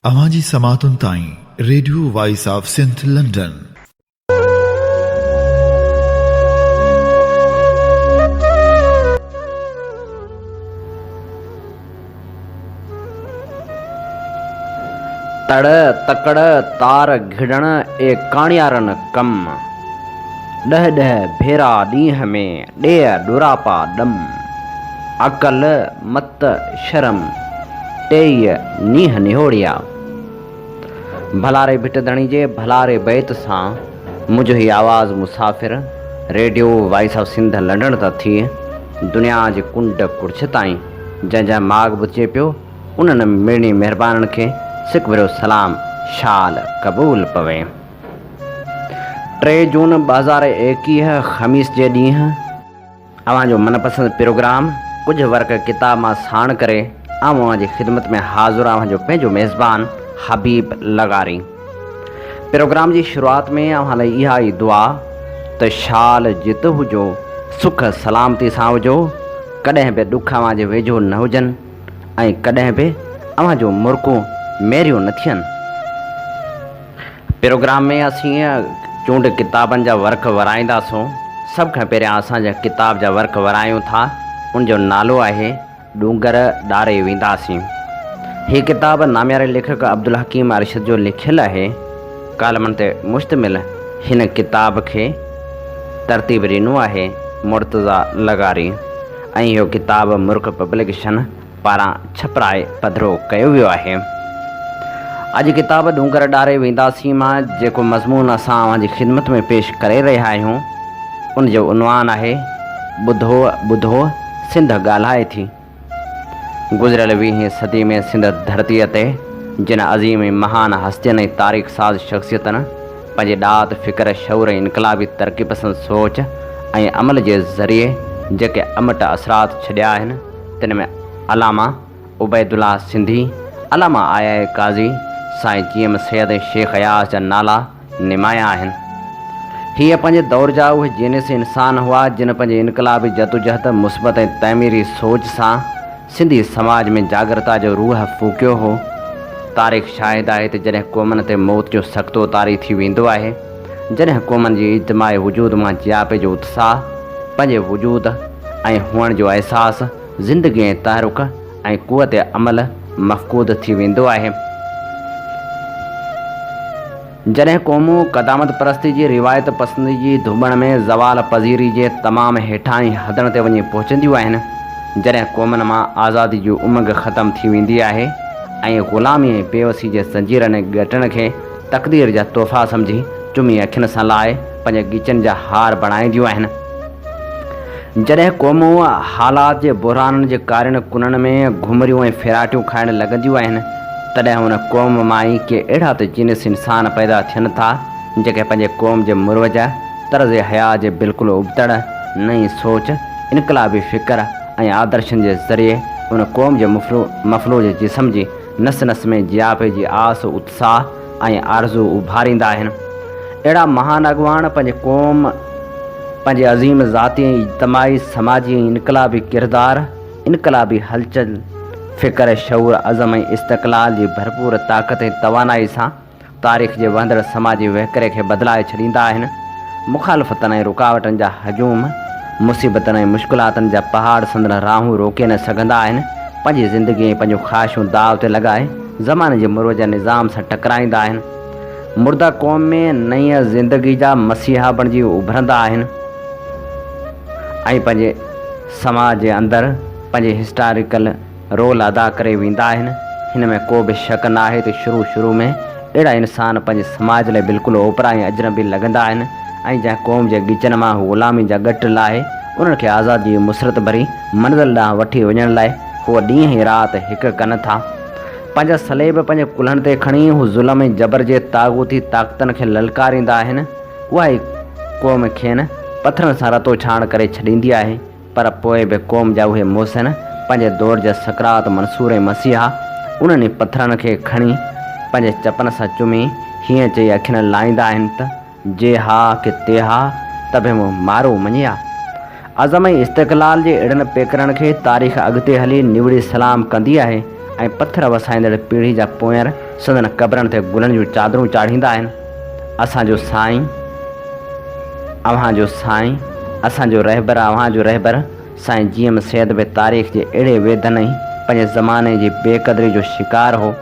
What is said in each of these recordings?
अवाजी समातुन ताई radio voice of central London. तड़ तकड़ तार घिड़ण ए काणियारन कम, डह डह भेरा ॾींहं में ॾे डुरापा डम, अकल मत शर्म टेई नीह निहोड़िया। भलारे भिटदणी जे भलारे बैत सां मुंहिंजो ही आवाज़ मुसाफ़िर radio voice of Sindh London त थी दुनिया जे कुंड कुर्छ ताईं जंहिंजा माग बुचे पियो उन्हनि मिड़नी महिरबाननि खे सिक भरियो सलाम शाल क़बूल पवे। 3 जून 2021 ख़मीस जे ॾींहुं अव्हांजो मनपसंद प्रोग्राम कुछ वर्क किताब मां साण करे अव्हां जी ख़िदमत में हाज़िर अव्हांजो पंहिंजो मेज़बान हबीब लगारी। प्रोग्राम जी शुरुआत में अव्हां लाइ इहा ई दुआ त शाल जित हुजो, सुख सलामती सां हुजो, कॾहिं बि ॾुख अव्हां जे वेझो न हुजनि ऐं कॾहिं बि अव्हां जो मुर्कूं मेरियूं न थियनि। प्रोग्राम में असीं चूंड किताबनि जा वर्क वराईंदासूं। सभ खां पहिरियां असांजा किताब जा वर्क वरायूं था, उनजो नालो आहे डूंगर ॾारे वेंदासीं। हीअ किताब नामियारे लेखक अब्दुल हकीम अरशद जो लिखियलु आहे। कालमनि ते मुश्तमिल हिन किताब खे तरतीब ॾिनो आहे मुर्तज़ा लगारी ऐं इहो किताब मुल्क पब्लिकेशन पारां छपराए पधिरो कयो वियो आहे। अॼु किताब डूंगर ॾारे वेंदासीं मां जेको मज़मून असां अव्हांजी ख़िदमत में पेश करे रहिया आहियूं उनजो उनवान आहे ॿुधो ॿुधो सिंध ॻाल्हाए थी। गुज़िरियल 20वीं सदी में सिंध धरतीअ ते जिन अज़ीम महान हस्तियुनि ऐं तारीख़ साज़ शख़्सियतनि पंहिंजे ॾात फ़िक्र शऊर इनकलाबी तरक़ी पसंद सोच ऐं अमल जे ज़रिए जेके अमट असरात छॾिया आहिनि तिन में अलामा उबैदुल्ला सिंधी, अलामा आया काज़ी, साईं जीएम सैयद शेख अयास जा नाला निमाया आहिनि। हीअ पंहिंजे दौर जा उहे जीनिस इंसान हुआ जिन पंहिंजे इनकलाबी जदोजहद मुस्बत ऐं तैमीरी सोच सां सिंधी समाज में जागरता जो रूह फूकियो हो। तारीख़ शाहिद आहे त जॾहिं क़ौमनि ते मौत जो सख़्तो तारी थी वेंदो आहे, जॾहिं क़ौमनि जी इज्तिमाई वजूद मां जियापे जो उत्साह, पंहिंजे वजूद ऐं हुअण जो अहसासु, ज़िंदगी ऐं तहरुक ऐं क़ुवत अमल मफ़क़ूद थी वेंदो आहे। जॾहिं क़ौमूं क़दामत परस्ती जी रिवायत पसंदी जी धुबण में ज़वाल पज़ीरी जे तमामु हेठाहीं हदनि ते वञी पहुचंदियूं आहिनि, जॾहिं क़ौमनि मां आज़ादी जी उमंग ख़तमु थी वेंदी आहे ऐं ग़ुलामी ऐं बेवसी जे ज़ंजीरनि ॻटण खे तक़दीर जा तोहफ़ा सम्झी चुमी अखियुनि सां लाहे पंहिंजे गीचनि जा हार बणाईंदियूं आहिनि, जॾहिं क़ौमूं हालात जे बुहराननि जे कारियुनि कुननि में घुमरियूं ऐं फेराटियूं खाइण लॻंदियूं आहिनि, तॾहिं हुन क़ौम मां ई के अहिड़ा त जीनिस इंसान पैदा थियनि था जेके पंहिंजे क़ौम जे मुरवज तर्ज़ हयात जे बिल्कुलु उबतड़ नई सोच, इनकलाबी फ़िक्र ऐं आदर्शनि जे ज़रिए उन क़ौम जे मफ़लूज जिस्म जी नस नस में जियापे जी आस, उत्साह ऐं आरज़ू उभारींदा आहिनि। अहिड़ा महान अॻवान पंहिंजे क़ौम, पंहिंजे अज़ीम ज़ाती ऐं इज्तिमाई समाजी ऐं इनकलाबी किरदार, इनकलाबी हलचल, फ़िक्र शऊर, अज़म ऐं इस्तक़लाल जी भरपूर ताक़त ऐं तवानाई सां तारीख़ जे वहंदड़ समाजी वहकरे खे बदिलाए छॾींदा आहिनि। मुखालफ़तनि ऐं रुकावटनि जा हजूम, मुसीबतनि ऐं मुश्किलातनि जा पहाड़ संदन राहूं रोके न सघंदा आहिनि। पंहिंजी ज़िंदगी ऐं पंहिंजूं ख़्वाहिशूं दाव ते लॻाए ज़माने जे मुरवज निज़ाम सां टकराईंदा आहिनि। मुर्दा क़ौम में नई ज़िंदगी जा मसीहा बणिजी उभरंदा आहिनि ऐं पंहिंजे समाज जे अंदरि पंहिंजे हिस्टोरिकल रोल अदा करे वेंदा आहिनि। हिन में को बि शक न आहे त शुरू में अहिड़ा इंसान पंहिंजे समाज लाइ बिल्कुलु ओपरा ऐं अजनबी लॻंदा आहिनि ऐं जंहिं क़ौम जे गिचनि मां ग़ुलामी जा ॻट लाहे उन्हनि खे आज़ादी मुसरत भरी मंज़िल ॾांहुं वठी वञण लाइ हूअ ॾींहं ई राति हिकु कनि था। पंहिंजा सलेब पंहिंजे कुल्हनि ते खणी हू ज़ुल्म ऐं जबर जे ताग़ूती ताक़तनि खे ललकारींदा आहिनि। उहा ई क़ौम खेनि पथरनि सां रतो छाण करे छॾींदी आहे, पर पोइ बि क़ौम जा उहे मोहसिन पंहिंजे दौर जा सकरात मंसूर ऐं मसीहा उन्हनि पथरनि खे खणी पंहिंजे चपन सां चुमी हीअं चई अखियुनि लाहींदा आहिनि त जे हा कि ते हा त बि मूं मारो मञिया। अज़म ऐं इस्तक़लाल जे अहिड़नि पेकरनि खे तारीख़ अॻिते हली निवड़ी सलाम कंदी आहे ऐं पथर वसाईंदड़ पीढ़ी जा पोयर संदन क़बरनि ते गुलनि जूं चादरूं चाढ़ींदा आहिनि। असांजो साईं अव्हांजो साईं, असांजो रहबर अव्हांजो रहबर साईं जीएम सैद बि तारीख़ जे अहिड़े वेदन ई पंहिंजे ज़माने जी बेक़दरी जो शिकार हो।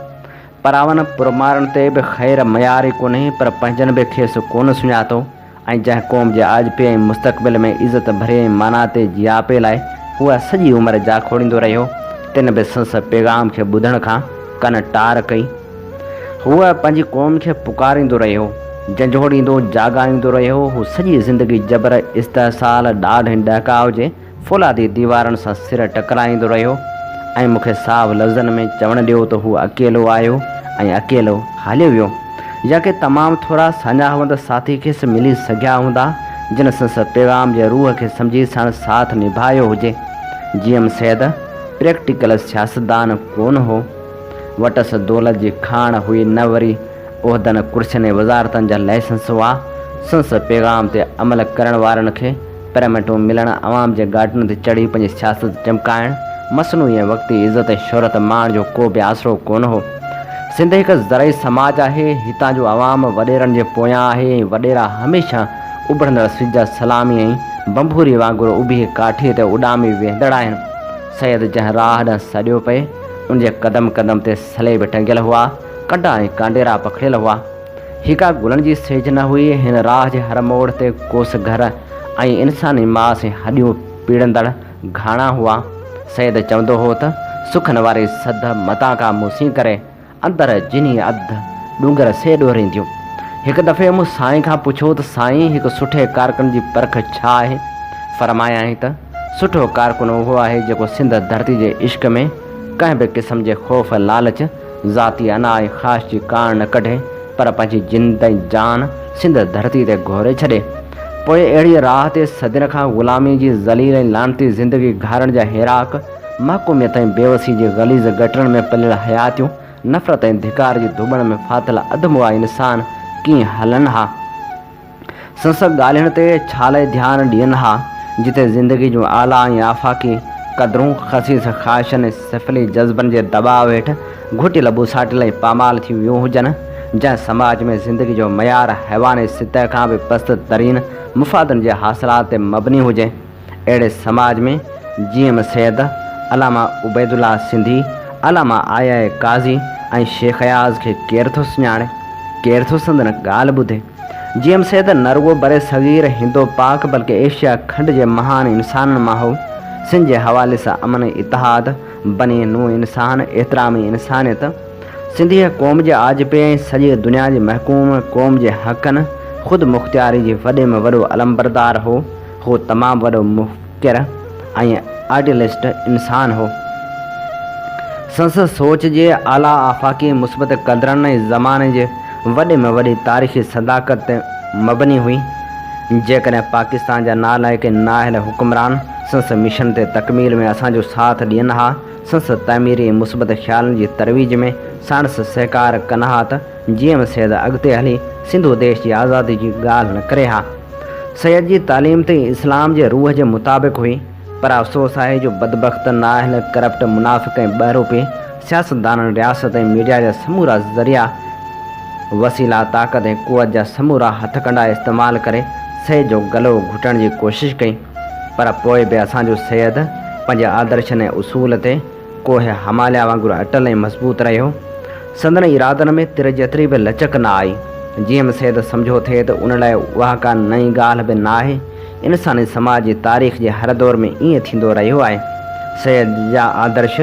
परावन पुरमारनि ते बि ख़ैर मयारी कोन्हे, पर पंहिंजनि बि खेसि कोन सुञातो। ऐं जंहिं क़ौम जे आजपे ऐं मुस्तक़बिल में इज़त भरे माना ते जियापे लाइ हूअ सॼी उमिरि जाखोड़ींदो रहियो, तिन बि संस पैगाम खे ॿुधण खां कन टार कई। हूअ पंहिंजी क़ौम खे पुकारींदो रहियो, झंझोड़ींदो जाॻाईंदो रहियो। हू सॼी ज़िंदगी जबर इस्तेसाल ॾाढ ॾहकाव जे फौलादी दीवारनि सां सिर टकराईंदो रहियो। ऐं मूंखे साफ़ लफ़्ज़नि में चवणु ॾियो त हू अकेलो आयो ऐं अकेलो हलियो वियो, या कि तमामु थोरा सञावंद साथी खेसि मिली सघिया हूंदा जिन संस पैगाम जे रूह खे सम्झी साण साथ निभायो हुजे। जीएम सैद प्रैक्टिकल सियासतदान कोन हो, वटसि दौलत जी खाण हुई, न वरी उहिदनि कुर्सियुनि ऐं वज़ारतनि जा लाइसेंस हुआ। संस पैगाम ते अमल करण वारनि खे पेरमेंटूं मिलण, अवाम जे गाॾियुनि ते चढ़ी पंहिंजी सियासत चमकाइण, मसनूई ऐं वक़्ती इज़त ऐं शोहरत माण जो को बि आसरो कोन हो। सिंध हिकु ज़रई समाज आहे, हितां जो अवाम वॾेरनि जे पोयां आहे ऐं वॾेरा हमेशह उभरंदड़ सिज सलामी ऐं बंबूरी वांगुरु उभी काठीअ ते उॾामी वेंदड़ आहिनि। सैद जंहिं राह ॾांहुं सॼियो पए, उनजे क़दम क़दम ते सलेब टंगियल हुआ, कंडा ऐं कांडेरा पखिड़ियल हुआ। हिका गुलनि जी सेज न हुई। हिन राह जे हर मोड़ ते कोस घर ऐं इंसानी मांस ऐं हॾियूं पीड़ंदड़ घाणा हुआ। सैद चवंदो हो त सुखनि वारी सद मतां खां मूंसीं करे अंदर जिनी अध डूंगर से ॾोरींदियूं। हिकु दफ़े मूं साईं खां पुछियो त साईं, हिकु सुठे कारकुन जी परख छा आहे? फरमायाईं त सुठो कारकुन उहो आहे जेको सिंध धरती जे इश्क में कंहिं बि क़िस्म जे ख़ौफ़ लालच, ज़ाती अना ऐं ख़ास जी कान न कढे, पर पंहिंजी जिंद ऐं जान सिंध धरती ते घोरे छॾे। पोइ अहिड़ी राह ते सदियुनि खां ग़ुलामी जी ज़लील ऐं लानती ज़िंदगी घारण जा हेराक, महकूमियत ऐं बेवसी जी ग़लीज़ गटरनि में पलियल हयातियूं, नफ़रत ऐं धिकार जी धुबण में फाथल अधमुआ इंसान कीअं हलनि हा। संस ॻाल्हियुनि ते छाले ध्यानु ॾियनि हा, जिते ज़िंदगी जूं आला ऐं आफ़ाक़ी क़दरूं ख़सीस ख़्वाहिशनि ऐं सफ़ली जज़्बनि जे दबाव हेठि घुटियल ॿुसाटियल ऐं पामाल थी वियूं हुजनि। जंहिं समाज में ज़िंदगी जो मयार हैवानी सतह खां बि पस्त तरीन मुफ़ादनि जे हासिलात ते मबनी हुजे, अहिड़े समाज में जीएम सैद, अलामा उबैदुल्ला सिंधी, अलामा आया काज़ी ऐं शेख अयाज़ खे केरु थो सुञाणे, केरु थो संदन ॻाल्हि ॿुधे। जीएम सैद न रुगो बरे सग़ीर हिंदो पाक बल्कि एशिया खंड जे महान इंसाननि मां हो। सिंध जे हवाले सां अमन इतिहाद, बनी नू इंसान, एतिरामी इंसानियत, सिंधी क़ौम जे आजपे ऐं सॼी दुनिया जी महकूम क़ौम जे हक़नि ख़ुदि मुख़्तियारी जी वॾे में वॾो अलमबरदार हो। हू तमामु वॾो मुफ़किर ऐं आइडियलिस्ट इंसान हो। संस सोच जे आला आफ़ाक़ी मुस्बत क़दरनि ऐं ज़माने जे वॾे में वॾी तारीख़ी सदाकत ते मबनी हुई। जेकॾहिं पाकिस्तान जा नालाइक नाहिल हुक्मरान संस मिशन ते तकमील में असांजो साथ ॾियनि हा, संस तइमीरी मुस्बत ख़्यालनि जी तरवीज में साणुसि सहकार कनि हा, त जीएम सैद अॻिते हली सिंधु देश जी आज़ादी जी ॻाल्हि न करे हा। सैद जी तालीम ते इस्लाम जे रूह जे मुताबिक़ हुई, पर अफ़सोस आहे जो बदबख़्त नाहिल करप्ट मुनाफ़िक़ ऐं ॿहरूपे सियासतदाननि रियासत ऐं मीडिया जा समूरा ज़रिया, वसीला, ताक़त ऐं क़ुवत जा समूरा हथकंडा इस्तेमालु करे सैद जो गलो घुटण जी कोशिशि कई। पर पोइ बि असांजो सैद पंहिंजे आदर्शनि ऐं उसूल ते कोहे हमालिया वांगुरु अटल ऐं मज़बूत रहियो। संदन इरादनि में तिर जेतिरी बि लचक न आई। जीएम सैद सम्झो थिए त उन लाइ उहा का नई ॻाल्हि बि न आहे। इंसानी समाज जी तारीख़ जे हर दौर में ईअं थींदो रहियो आहे। सैद जा आदर्श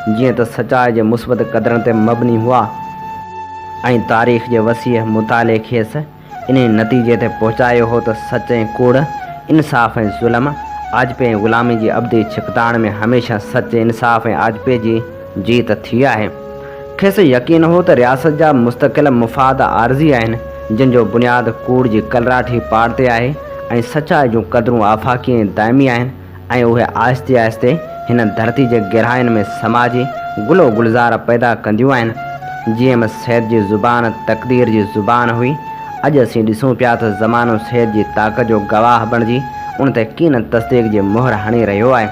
जीअं त सचाई जे मुस्बत क़दरनि ते मबनी हुआ ऐं तारीख़ जे वसीअ मुताले खेसि इन नतीजे ते पहुचायो हो त सच ऐं कूड़, इंसाफ़ ऐं ज़ुल्म, आजपे ऐं ग़ुलामी जी अब्दी छिकताण में हमेशह सच, इंसाफ़ ऐं आजपे जी जीत थी आहे। खेसि यकीन हो त रियासत जा मुस्तक़िल मुफ़ाद आर्ज़ी आहिनि, जिन जो बुनियाद कूड़ जी कलराठी पाड़ ते आहे ऐं सचाई जूं क़दरूं आफ़ाक़ी ऐं दाइमी आहिनि, ऐं उहे आहिस्ते आहिस्ते हिन धरती जे गहराइनि में समाजी गुलो गुलज़ार पैदा कंदियूं आहिनि। जीएम सैद जी ज़ुबान तक़दीर जी ज़ुबान हुई। अॼु असीं ॾिसूं पिया त ज़मानो सैद जी ताक़त जो गवाह बणिजी उन ते कीन तस्दीक़ जी मुहर हणी रहियो आहे।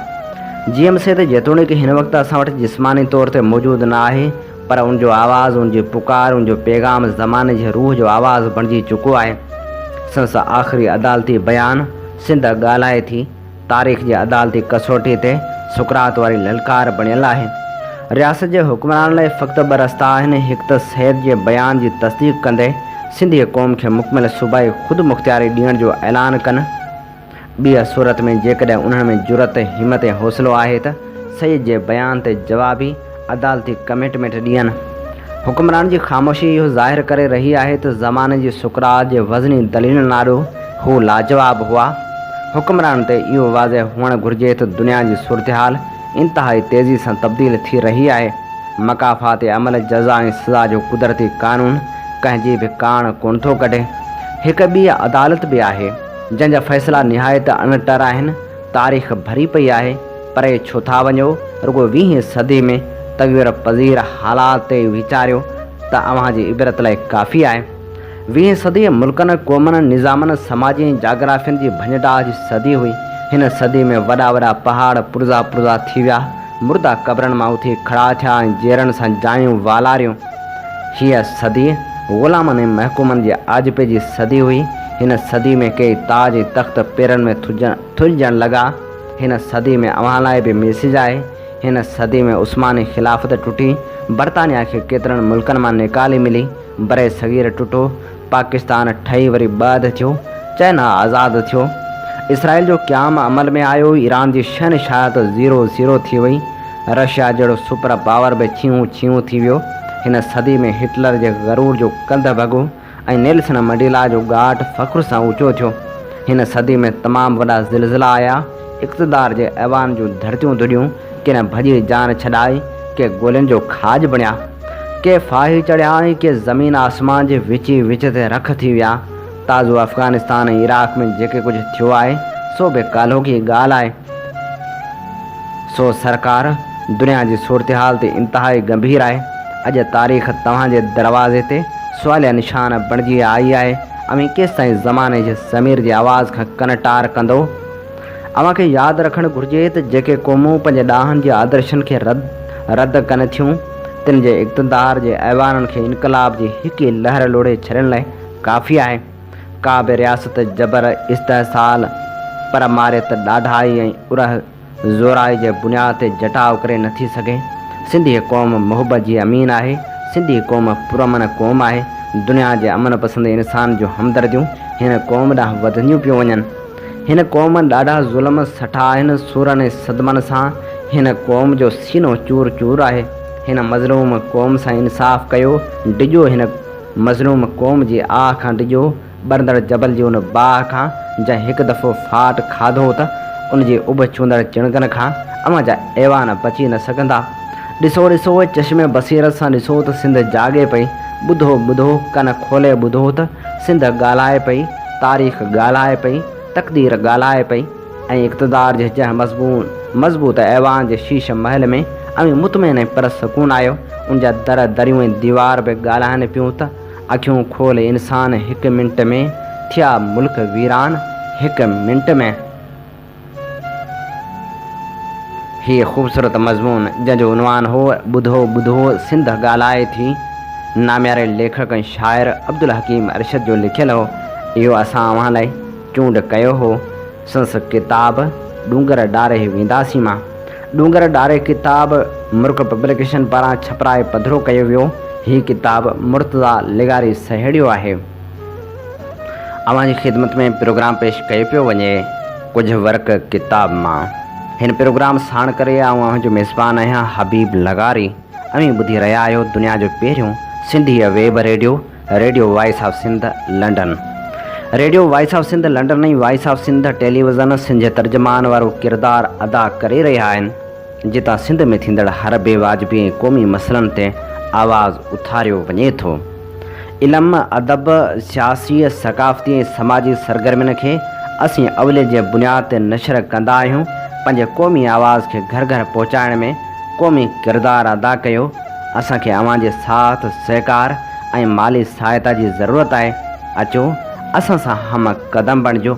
जीएम से जेतोणीकि हिन वक्त असां वटि जिस्मानी तौर ते मौजूदु न आहे, पर उनजो आवाज़ु, उनजी पुकार, उनजो पैगाम ज़माने जे रूह जो आवाज़ु बणिजी चुको आहे। संसा आख़िरी अदालती बयान सिंध ॻाल्हाए थी, तारीख़ जे अदालती कसोटी ते सुकरात वारी ललकार बणियल आहे। रियासत जे हुक्मरान लाइ फ़क़्ति ॿ रस्ता आहिनि। हिकु त सैद जे बयान जी तस्दीक़ कंदे सिंधी क़ौम खे मुकमिल सूबाई ख़ुदि मुख़्तियारी ॾियण जो ऐलान कनि। ॿिए सूरत में जेकॾहिं उन्हनि में जुरत, हिमत ऐं हौसलो आहे त सईद जे बयान ते जवाबी अदालती कमिटमेंट ॾियनि। हुक्मरान जी ख़ामोशी इहो ज़ाहिर करे रही आहे त ज़माने जी सुकरात जे वज़नी दलीलुनि नाॾो हू लाजवाब हुआ। हुक्मरान ते इहो वाज़े हुअणु घुरिजे त दुनिया जी सूरतहाल इंतिहाई तेज़ी सां तब्दील थी रही आहे। मकाफ़ात अमल, जज़ा ऐं सज़ा जो कुदरती क़ानून कंहिंजी बि कान कोन थो कढे। हिकु ॿी अदालत बि आहे जंहिंजा फ़ैसिला निहायत अणटर आहिनि। तारीख़ भरी पई आहे, परे छो था वञो, रुगो 20वीं सदी में तग़य्युर पज़ीर हालात ते वीचारियो त अव्हांजी इबरत लाइ काफ़ी आहे। 20वीं सदी मुल्कनि, क़ौमनि, निज़ामनि, समाजी ऐं जाग्राफ़ियुनि जी भञडाह जी सदी हुई। हिन सदी में वॾा वॾा पहाड़ पुरज़ा पुरज़ा थी विया, मुर्दा क़बरनि मां उथी खड़ा थिया ऐं जेरनि सां जायूं वालारियूं। हीअ सदी ग़ुलामनि ऐं महकूमनि जे आजिबे जी सदी हुई। हिन सदी में कई ताज ऐं तख़्त पेरनि में थुलजण लॻा। हिन सदी में अव्हां लाइ बि मैसेज आहे। हिन सदी में उस्मानी ख़िलाफ़त टुटी, बरतानिया खे केतिरनि मुल्कनि मां निकाली मिली, बरे सग़ीर टुटो, पाकिस्तान ठही वरी ॿध थियो, चाइना आज़ादु थियो, इसराइल जो क़याम अमल में आयो, ईरान जी शहनशाहत 0-0 थी वई, रशिया जहिड़ो सुपर पावर बि छीऊं थी वियो। हिन सदी में हिटलर जे ग़रूर जो कंध भॻो ऐं नेल्सन मंडेला जो ॻाट फ़ख्र सां ऊचो थियो। हिन सदी में तमामु वॾा ज़िलज़िला आया, इक़्तिदार जे ऐवान जूं धरतियूं दुॾियूं, के भॼी जान छॾाई, के गोलियुनि जो खाज बणिया, के फाही चढ़िया ऐं के ज़मीन आसमान जे विच ते रख थी विया। ताज़ो अफ़गानिस्तान ऐं इराक़ में जेके कुझु थियो आहे सो बि काल्होकी ॻाल्हि आहे। सो सरकार दुनिया जी सूरतहाल ते इंतिहाई गंभीर आहे। अॼु तारीख़ तव्हांजे दरवाज़े ते सुवालिया निशान बणिजी आई आहे। अमीं केसि ताईं ज़माने जे ज़मीर जी आवाज़ खां कनटार कंदो। अव्हांखे यादि रखणु घुरिजे त जेके क़ौमूं पंहिंजे ॾाहनि जे आदर्शनि खे रद्द कनि थियूं, तिन जे इक़्तिदार जे ऐवाननि खे इनक़लाब जी हिकु ई लहर लोड़े छॾण लाइ काफ़ी आहे। का बि रियासत जबर, इस्तेहसाल, पर मारियत, ॾाढाई ऐं उरह ज़ोराई जे बुनियाद ते जटाव करे नथी सघे। सिंधी क़ौम मुहबत जी अमीन आहे। सिंधी क़ौम पुरमन क़ौम आहे। दुनिया जे अमन पसंदि इंसान जूं हमदर्दियूं हिन क़ौम ॾांहुं वधंदियूं पियूं वञनि। हिन क़ौम ॾाढा ज़ुल्म सठा आहिनि। सूरनि ऐं सदमनि सां हिन क़ौम जो सीनो चूर चूर आहे। हिन मज़लूम क़ौम सां इंसाफ़ कयो। डिॼो हिन मज़लूम क़ौम जी आह खां, डिॼो ॿरंदड़ जबल जी उन बाह खां जंहिं हिकु दफ़ो फाट खाधो त उनजी उभ चूंदड़ चिणगनि खां अव्हां जा ऐवान बची न सघंदा। ॾिसो चश्मे बसीरत सां ॾिसो त सिंध जाॻे पई। ॿुधो कन खोले ॿुधो त सिंध ॻाल्हाए पई, तारीख़ ॻाल्हाए पई, तक़दीर ॻाल्हाए पई। ऐं इक़्तिदार जे जंहिं मज़बूत ऐवान जे शीश महल में अमीं मुतमइन ऐं परसकून आयो, उनजा दरियूं ऐं दीवार बि ॻाल्हाइनि पियूं त अखियूं खोले इंसान 1 मिंट में थिया मुल्क वीरान 1 मिंट में। हीअ ख़ूबसूरत मज़मून जंहिंजो उनवान हो ॿुधो सिंध ॻाल्हाए थी, नाम्यारे लेखक ऐं शाइर अब्दुल हकीम अरशद जो लिखियलु हो। इहो असां अव्हां लाइ चूंड कयो हो। संस किताब डूंगर डारे वेंदासीं मां। डूंगर डारे किताब मुर्क पब्लिकेशन पारां छपराए पधिरो कयो वियो। हीअ किताब मुर्तज़ा लिगारी सहेड़ियो आहे। अव्हांजी ख़िदमत में प्रोग्राम पेश कयो पियो वञे कुझु वर्क किताब मां। हिन प्रोग्राम साण करे अव्हांजो मेज़बान आहियां हबीब लगारी। अमीं ॿुधी रहिया आहियो दुनिया जो पहिरियों Sindhi web radio voice of Sindh London. Radio voice of Sindh London ऐं voice of Sindh television Sindh तर्जमान वारो किरदारु अदा करे रहिया आहिनि, जितां सिंध में थींदड़ हर बेवाजिबी ऐं क़ौमी मसइलनि ते आवाज़ु उथारियो वञे थो। इल्मु, अदब, सियासी, सक़ाफ़ती ऐं समाजी सरगर्मियुनि खे असीं अवले जे बुनियाद ते नशर कंदा आहियूं। पंहिंजे क़ौमी आवाज़ खे घर घर पहुचाइण में क़ौमी किरदारु अदा कयो। असांखे अव्हांजे साथ, सहकार ऐं माली सहायता जी ज़रूरत आहे। अचो असां सां हम क़दम बणिजो।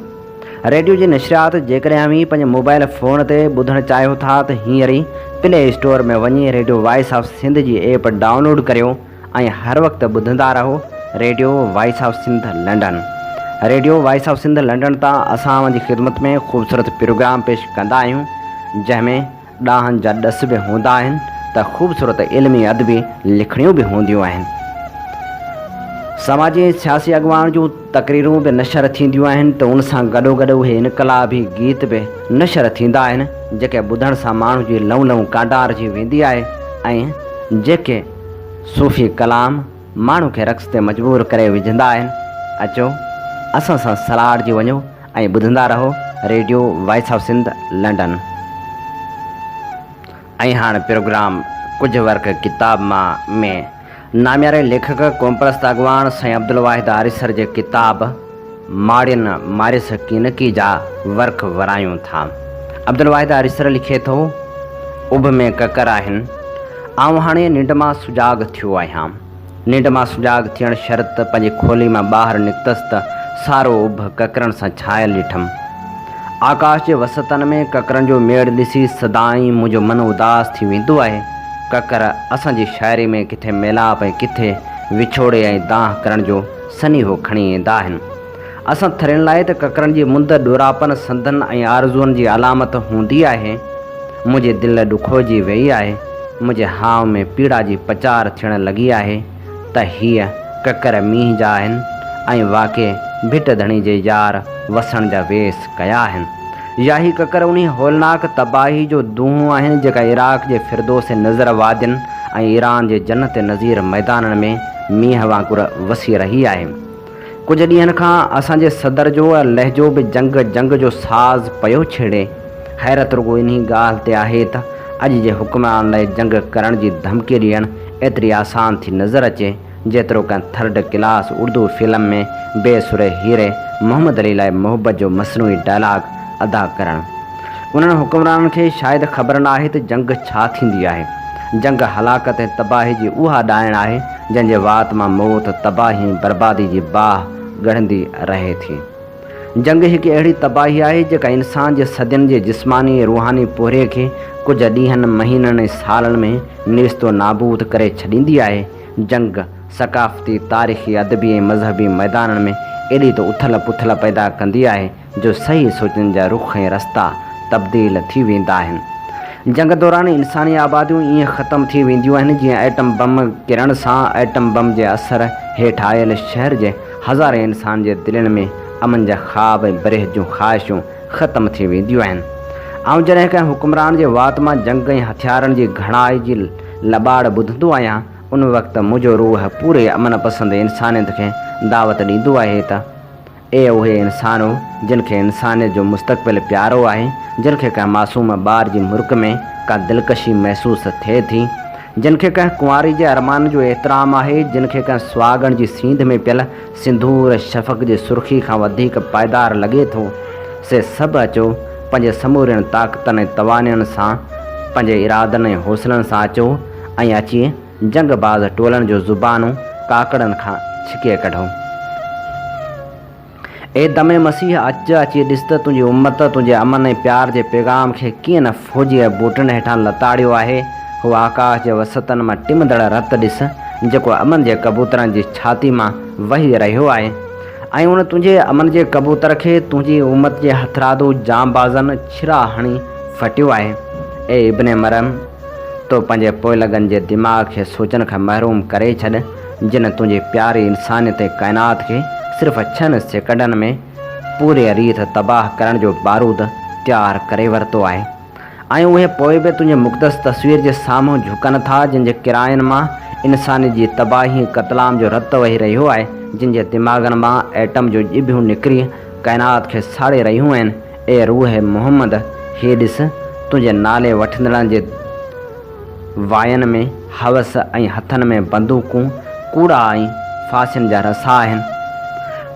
रेडियो जी नशरियात जेकॾहिं अवी पंहिंजे मोबाइल फ़ोन ते ॿुधणु चाहियो था त हींअर ई प्ले स्टोर में वञी रेडियो वॉइस ऑफ सिंध जी ऐप डाउनलोड करियो ऐं हर वक़्तु ॿुधंदा रहो radio voice of Sindh London. Radio voice of Sindh London तां असां जी ख़िदमत में ख़ूबसूरत प्रोग्राम पेश कंदा आहियूं जंहिंमें ॾाहनि जा ॾस बि हूंदा आहिनि त ख़ूबसूरत इल्मी अदबी लिखणियूं बि हूंदियूं आहिनि। समाजी सियासी अॻवान जूं तक़रीरूं बि नशर थींदियूं आहिनि त उन सां गॾोगॾु उहे इनकलाबी गीत बि नशर थींदा आहिनि जेके ॿुधण सां माण्हू जी लऊं लऊं कांडार जी वेंदी आहे ऐं जेके सूफ़ी कलाम माण्हू खे रक़्स ते मजबूर करे विझंदा आहिनि। अचो असां सां सलाड जी वञो ऐं ॿुधंदा रहो radio voice of Sindh London. ऐं हाणे प्रोग्राम कुझु वर्क किताब मां में नामियारे लेखक क़ौमपरस्त अॻवान साईं अब्दुल वाहिद आरिसर जे किताब माड़ियुनि मारिस कीनकी जा वर्क वरायूं था। अब्दुल वाहिद आरिसर लिखे थो, उभ में ककर आहिनि, आऊं हाणे निंड मां सुजाग थियो आहियां। निंड मां सुजाग थियण शर्त पंहिंजी खोली मां ॿाहिरि निकितसि त सारो उभ ककरनि सां छायल ॾिठमि। आकाश जे वसतनि में ककरनि जो मेड़ ॾिसी सदाईं मुंहिंजो मन उदास थी वेंदो आहे। ककर असांजी शाइरी में किथे मेलाप ऐं किथे विछोड़े ऐं दाह करण जो सनीहो खणी ईंदा आहिनि। असां थरियुनि लाइ त ककरनि जी मुंद ॾोरापन संदन ऐं आरज़ुअनि जी अलामत हूंदी आहे। मुंहिंजी दिलि ॾुखोइजी वई आहे, मुंहिंजे हाव में पीड़ा जी पचार थियण लॻी आहे त हीअ ककर मींहं जा आहिनि ऐं वाके भिट धणी जे यार वसण जा वेस कया आहिनि। या ही ककर उन होलनाक तबाही जो दूंहं आहिनि जेका इराक़ जे फिरदोस नज़र वादियुनि ऐं ईरान जे जन्नत नज़ीर मैदाननि में मींहं वांगुरु वसी रही आहे। कुझु ॾींहंनि खां असांजे सदर जो लहजो बि जंग जो साज़ पियो छेड़े। हैरत रुगो इन ॻाल्हि ते आहे त अॼु जे हुक्मरान लाइ जंग करण जी धमकी ॾियणु एतिरी आसान थी नज़र अचे जेतिरो कंहिं थर्ड क्लास उर्दू फिल्म में बेसुर हीरे मोहम्मद अली लाइ मोहबत जो मसनूई डायलॉग अदा करणु। उन्हनि हुक्मराननि खे शायदि ख़बर न आहे त जंग छा थींदी आहे। जंग हलाकत ऐं तबाही जी उहा ॾाइण आहे जंहिंजे वात मां मौत तबाही बर्बादी जी बाह ॻढ़ंदी रहे थी। जंग हिकु अहिड़ी तबाही आहे जेका इंसान जे सदियुनि जे जिस्मानी रूहानी पोरे खे कुझु ॾींहंनि महीननि ऐं सालनि में निस्तो नाबूद करे छॾींदी आहे। जंग सकाफ़ती तारीख़ी अदबी ऐं मज़हबी मैदाननि में एॾी त उथल पुथल पैदा कंदी आहे जो सही सोचनि जा रुख ऐं रस्ता तब्दील थी वेंदा आहिनि। जंग दौरान इंसानी आबादियूं ईअं ख़तमु थी वेंदियूं आहिनि जीअं एटम बम किरण सां एटम बम जे असर हेठि आयल शहर जे हज़ारे इंसान जे दिलनि में अमन जा ख़्वाब ऐं बरेह जूं ख़्वाहिशूं ख़तमु थी वेंदियूं आहिनि। ऐं जॾहिं कंहिं हुक्मरान जे वात मां जंग ऐं हथियारनि जी घणाई जी लॿाड़ ॿुधंदो आहियां उन वक़्तु मुंहिंजो रूह पूरे अमन पसंदि इंसानियत खे दावत ॾींदो आहे त उहे इंसान जिन खे इंसानियत जो मुस्तक़बिल प्यारो आहे, जिन खे कंहिं मासूम ॿार जी मुर्क में का दिलकशी महसूसु थिए थी, जिन खे कंहिं कुंवारी जे अरमान जो एतिराम आहे, जिन खे कंहिं सुहागण जी सींध में पियल सिंदूर शफ़क़ जी सुर्खी खां वधीक पाइदार लॻे थो, से सभु अचो पंहिंजे समूरनि ताक़तनि ऐं तवानियुनि सां पंहिंजे इरादनि ऐं हौसलनि सां अचो ऐं अची जंगबाज़ टोलनि जो ज़ुबानूं काकड़नि खां छिके कढो। ए दमे मसीह अची ॾिस त तुंहिंजी उम्मत तुंहिंजे अमन ऐं प्यार जे पैगाम खे कीअं न फ़ौजी बूटनि हेठां लताड़ियो आहे। हू आकाश जे वसतनि मां टिमंदड़ रत ॾिस जेको अमन जे कबूतरनि जी छाती मां वही रहियो आहे ऐं उन तुंहिंजे अमन जे कबूतर खे तुंहिंजी उम्मत जे हथरादू जांबाज़नि छिरा हणी फटियो आहे। ए इब्ने मरम, तो पंहिंजे पोइलगनि जे दिमाग़ खे सोचनि खां महरूम करे छॾ जिन तुंहिंजी प्यारी इंसानियत ऐं काइनात खे सिर्फ़ु 6 सेकंडनि में पूरे रीत तबाह करण जो बारूद तयारु करे वरितो आहे ऐं उहे पोइ बि तुंहिंजे मुक़दस तस्वीर जे साम्हूं झुकनि था जिन जे किरायनि मां इंसानी जी तबाही क़तलाम जो रत वही रहियो आहे, जिन जे दिमाग़नि मां एटम जो ॼिभियूं निकिरी काइनात खे साड़े रहियूं आहिनि। ए रूह मोहम्मद, हीअ ॾिस तुंहिंजे नाले वठंदड़नि जे वायनि में हवस ऐं हथनि में बंदूकूं कूड़ा ऐं फांसियुनि जा रसा आहिनि।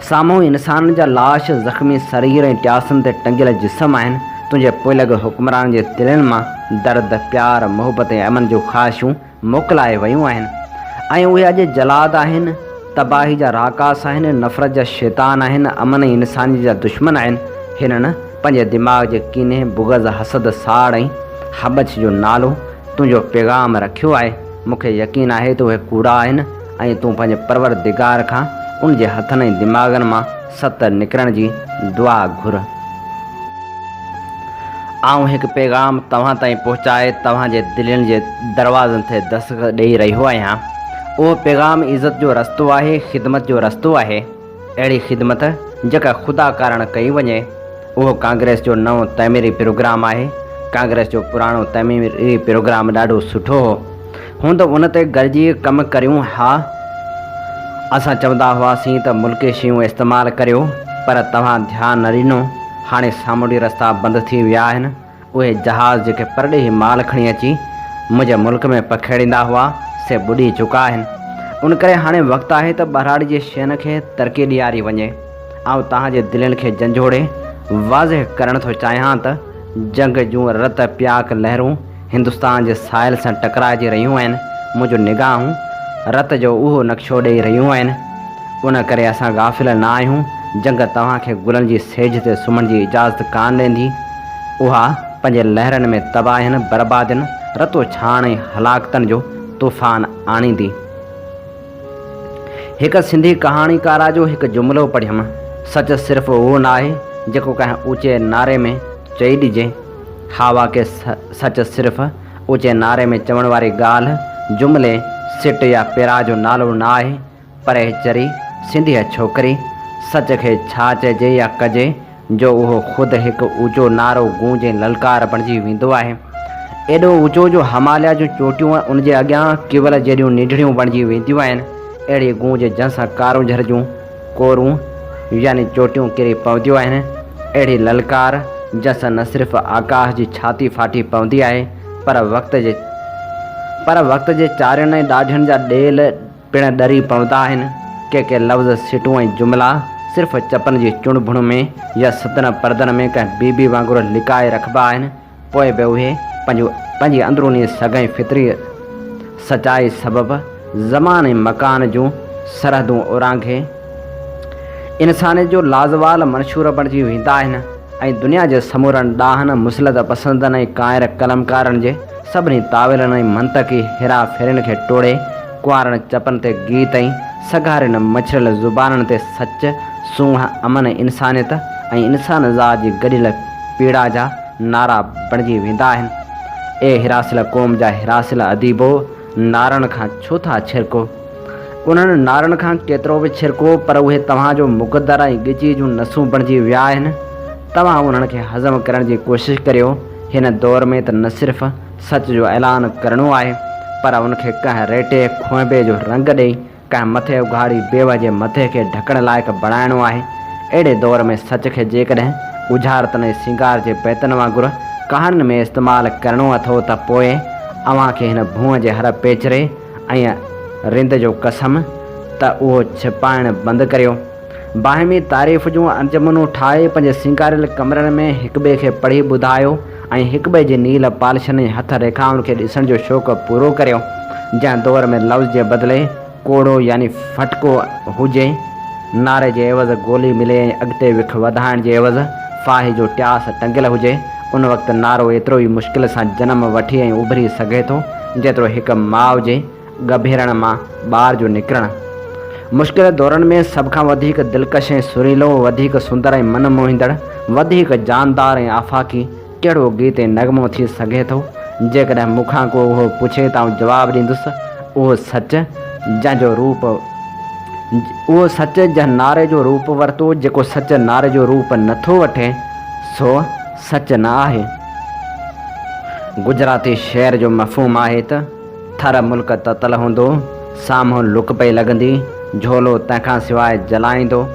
साम्हूं इंसान जा लाश ज़ख़्मी शरीर ऐं ट्यासनि ते टंगियल जिस्म आहिनि। तुंहिंजे पोइलॻ हुक्मरान जे दिलनि मां दर्द प्यार मोहबत ऐं अमन जूं ख़्वाहिशूं मोकिलाए वियूं आहिनि ऐं उहे अॼु जलाद आहिनि, तबाही जा राकास आहिनि, नफ़रत जा शैतान आहिनि, अमन ऐं इंसानी जा दुश्मन आहिनि। हिननि पंहिंजे दिमाग़ जे कीने बुग़ज़ हसद साड़ ऐं हबच जो नालो तुंहिंजो पैगाम रखियो आहे। मूंखे यकीन आहे त उहे कूड़ा आहिनि ऐं तूं पंहिंजे परवरदिगार खां उन जे हथनि ऐं दिमाग़नि मां सत निकिरण जी दुआ घुर। आउं हिकु पैगाम तव्हां ताईं पहुचाए तव्हांजे दिलनि जे दरवाज़नि ते दस्तक ॾेई रहियो आहियां। उहो पैगाम इज़त जो रस्तो आहे, ख़िदमत जो रस्तो आहे। अहिड़ी ख़िदमत जेका ख़ुदा कारण कई वञे। उहो कांग्रेस जो नओं तइमीरी प्रोग्राम आहे। कांग्रेस जो पुराणो तइमीरी प्रोग्राम ॾाढो सुठो हो। हूं त उन ते गॾिजी कमु करियूं। हा, असां चवंदा हुआसीं त मुल्की शयूं इस्तेमालु करियो, पर तव्हां ध्यानु न ॾिनो। हाणे सामुंडी रस्ता बंदि थी विया आहिनि। उहे जहाज़ जेके परॾेही माल खणी अची मुंहिंजे मुल्क में पखेड़ींदा हुआ से ॿुॾी चुका आहिनि। उन करे हाणे वक़्तु आहे त ॿाहिराड़ी जे शयुनि खे तरक़ी ॾियारी वञे। ऐं तव्हांजे दिलनि खे झंझोड़े वाज़िह करणु थो चाहियां त जंग जूं रत प्याक लहरूं हिंदुस्तान जे साहिल सां टकराइजी रहियूं आहिनि। मुंहिंजो निगाहूं रत जो उहो नक्शो ॾेई रहियूं आहिनि। उन करे असां गाफ़िल न आहियूं। जंग तव्हांखे गुलनि जी सेज ते सुम्हण जी इजाज़त कान ॾींदी। उहा पंहिंजे लहरनि में तबाहियुनि, बर्बादियुनि, रतो छाण ऐं हलाकतनि जो तूफ़ान आणींदी। हिकु सिंधी कहाणीकारा जो हिकु जुमिलो पढ़ियमि। सच सिर्फ़ु उहो न आहे जेको कंहिं ऊचे नारे में चई ॾिजे। हावा के सच सिर्फ़ु ऊचे नारे में चवण वारी ॻाल्हि, जुमिले, सिट या पेरा जो नालो न आहे। पर चरी सिंधी छोकिरी सच खे छा चइजे या कजे जो उहो ख़ुदि हिकु ऊचो नारो गूंज ऐं ललकार बणिजी वेंदो आहे। एॾो ऊचो जो हिमालय जूं चोटियूं उन जे अॻियां केवल जहिड़ियूं निढड़ियूं बणिजी वेंदियूं आहिनि। अहिड़ी गूंज जंहिंसां कारूं झर जूं कोरूं यानी चोटियूं किरी पवंदियूं आहिनि। अहिड़ी ललकार जंहिंसां न सिर्फ़ु आकाश जी छाती फाटी पवंदी आहे, पर वक़्त जे चारियुनि ऐं ॾाढियुनि जा ॾेल पिण ॾरी पवंदा आहिनि। के लफ़्ज़, सिटूं ऐं जुमिला सिर्फ़ु चपनि जी चुण-भुण में या सतन परदनि में कंहिं बीबी वांगुरु लिकाए रखिबा आहिनि। पोइ बि उहे पंहिंजी अंदरूनी सगाई फितरी सचाई सबबि ज़मान ऐं मकान जूं सरहदूं उरांघे इंसान जो लाज़वाल मंशूर बणिजी वेंदा आहिनि ऐं दुनिया जे समूरनि ॾाहनि मुसलत पसंदनि ऐं काइर कलमकारनि जे सभिनी ताविलनि ऐं मंतकी हेरा फेरनि खे टोड़े कुंवारनि चपनि ते गीत ऐं सगारियुनि मछरियल ज़ुबाननि ते सच, सूंह, अमन, इंसानियत ऐं इंसान ज़ात जी गॾियल पीड़ा जा नारा बणिजी वेंदा आहिनि। ए हिरासिल क़ौम जा हिरासिल अदीबो, नारनि खां छो था छिरको? उन्हनि नारनि खां केतिरो बि छिरको, पर उहे तव्हांजो मुक़दर ऐं ॻिची जूं नसूं बणिजी विया आहिनि। तव्हां उन्हनि खे हज़म करण जी कोशिशि करियो। हिन दौर में त न सिर्फ़ु सच जो ऐलान करिणो आहे, पर उनखे कंहिं रेटे खोइबे जो रंग ॾेई कंहिं मथे उघाड़ी बेव जे मथे खे ढकण लाइक़ु बणाइणो आहे। अहिड़े दौर में सच खे जेकॾहिं उजारतनि ऐं सिंगार जे बैतनि वांगुरु कहाणियुनि में इस्तेमालु करिणो अथव त पोइ अव्हांखे हिन भूअं जे हर पेचरे ऐं रिंद जो कसम त उहो छिपाइणु बंदि करियो। बाहिमी तारीफ़ जूं अंजमनूं ठाहे पंहिंजे सिंगारियल कमरनि में हिक ॿिए खे पढ़ी ॿुधायो ऐं हिक ॿिए जी नील पालिशनि ऐं हथ रेखाउनि खे ॾिसण जो शौक़ु पूरो करियो। जंहिं दौर में लफ़्ज़ जे बदिले कोड़ो यानी फटको हुजे, नारे जे एवज़ गोली मिले ऐं अॻिते विख वधाइण जे एवज़ फाहे जो ट्यास टंगियल हुजे, उन वक़्तु नारो एतिरो ई मुश्किल सां जनम वठी ऐं उभरी सघे थो जेतिरो हिकु माउ जे गभेरण मां ॿार जो निकिरणु। मुश्किल दौरनि में सभ खां वधीक दिलकश ऐं सुरीलो, वधीक सुंदर ऐं मन मोहींदड़, वधीक जानदार ऐं आफ़ाक़ी कहिड़ो गीत ऐं नगमो थी सघे थो? जेकॾहिं मूंखां को उहो पुछे त आउं जवाबु ॾींदुसि, उहो सच जंहिं नारे जो रूप वरितो, जेको सच नारे जो रूप नथो वठे, सो सच न आहे। गुजराती शेर जो मफ़हूम आहे त थर मुल्क ततल हूंदो, साम्हूं लुक पई लॻंदी, झोलो तंहिंखां सवाइ जलाईंदो।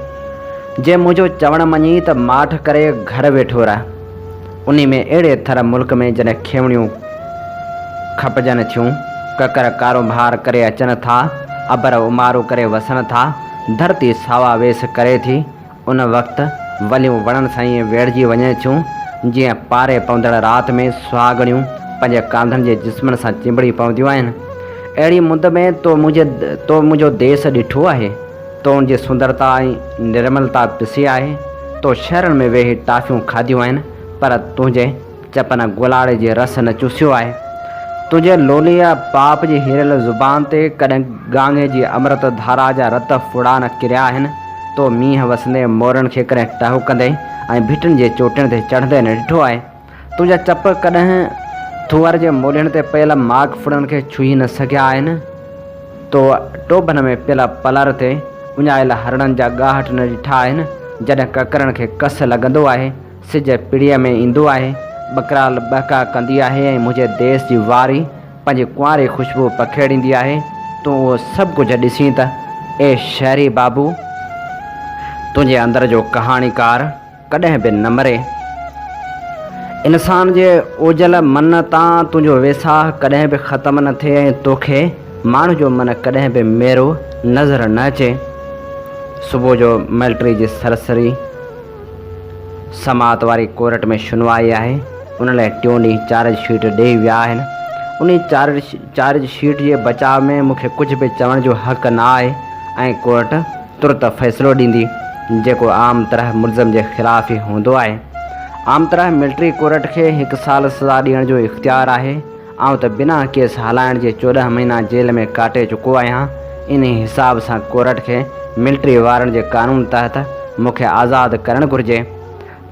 जे मुंहिंजो चवणु मञी त माठ करे घर वेठो रह। उन में अहिड़े थर मुल्क में जॾहिं खेवणियूं खपजनि थियूं, ककर कारोबार करे अचनि था, अबर उमारो करे वसनि था, धरती सावा वेस करे थी, उन वक़्तु वलियूं वणनि सां ईअं वेड़जी वञे थियूं जीअं पारे पवंदड़ राति में सुहागणियूं पंहिंजे कांधनि जे जिस्मनि सां चिंबड़ी पवंदियूं आहिनि। अहिड़ी मुंद में तो मुंहिंजो देश ॾिठो आहे, तो उनजी सुंदरता ऐं निर्मलता पिसी आहे। तो शहरनि में वेही टाफियूं खाधियूं आहिनि पर तुंहिंजे चपन गुलाड़े जे रस न चूसियो आहे। तुंहिंजे लोलिया पाप जी हिरियल ज़ुबान ते कॾहिं गांगे जी अमृत धारा जा रत फुड़ा न किरिया आहिनि। तो मींहं वसंदे मोरनि खे कॾहिं टहिकंदे ऐं भिटियुनि जे चोटियुनि ते चढ़ंदे न ॾिठो आहे। तुंहिंजा चप कॾहिं थूअर जे मोलियुनि ते पयल माग फुड़नि खे छुही न सघिया आहिनि। तो टोभनि में पियल पलर ते उञायल हरणनि जा ॻाहट न ॾिठा आहिनि। जॾहिं ककरनि खे कस लॻंदो आहे, सिज पिड़ीअ में ईंदो आहे, बकराल बहका कंदी आहे ऐं मुंहिंजे देश जी वारी पंहिंजी कुंवारी ख़ुशबू पखेड़ींदी आहे। तूं उहो सभु कुझु ॾिसीं त ए शहरी बाबू, तुंहिंजे अंदर जो कहाणीकार कॾहिं बि न मरे। इंसान जे ओजल मन तां तुंहिंजो वेसाह कॾहिं बि ख़तमु न थिए ऐं तोखे माण्हू जो मन कॾहिं बि मेरो नज़र न अचे। सुबुह जो मिलिट्री जी सरसरी समात वारी कोर्ट में सुनवाई आहे। उन लाइ टियों ॾींहुं चार्ज शीट ॾेई विया आहिनि। उन चार्ज शीट जे बचाव में मूंखे कुझु बि चवण जो हक़ न आहे ऐं कोर्ट तुरत फ़ैसिलो ॾींदी, जेको आम तरह मुल्ज़िम जे ख़िलाफ़ ई हूंदो आहे। आम तरह मिलिट्री कोर्ट खे 1 साल सज़ा ॾियण जो इख़्तियार आहे। आउं त बिना केस हलाइण जे 14 महीना जेल में काटे चुको आहियां। इन हिसाब सां कोर्ट खे मिलिट्री वारनि जे कानून तहत मूंखे आज़ादु करणु घुरिजे।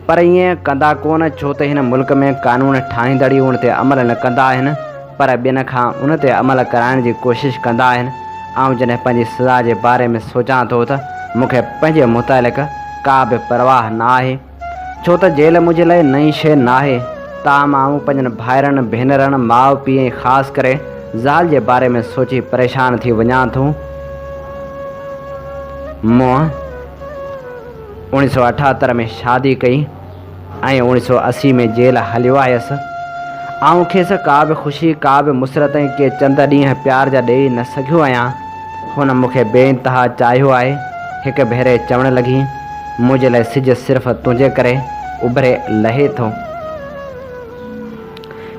पर ईअं कंदा कोन, छो त हिन मुल्क में कानून ठाहींदड़ उन ते अमल न कंदा आहिनि पर ॿियनि खां उन ते अमल कराइण जी कोशिशि कंदा आहिनि। आउं जॾहिं पंहिंजी सज़ा जे बारे में सोचां थो त मूंखे पंहिंजे मुतालिक़ का बि परवाह न आहे, छो त जेल मुंहिंजे लाइ नई शइ न आहे। ताम आउं पंहिंजनि भाइरनि भेनरनि माउ पीउ ऐं ख़ासि करे ज़ाल जे बारे में सोची परेशान थी वञां थो। मूं 1978 में शादी कई ऐं 1980 में जेल हलियो आयुसि। आउं खेसि का बि ख़ुशी, का बि मुसरत ऐं के चंद ॾींहं प्यार जा ॾेई न सघियो आहियां। हुन मूंखे बेइंतहा चाहियो आहे। हिकु भेरे चवणु लॻी, मुंहिंजे लाइ सिज सिर्फ़ु तुंहिंजे करे उभरे लहे थो।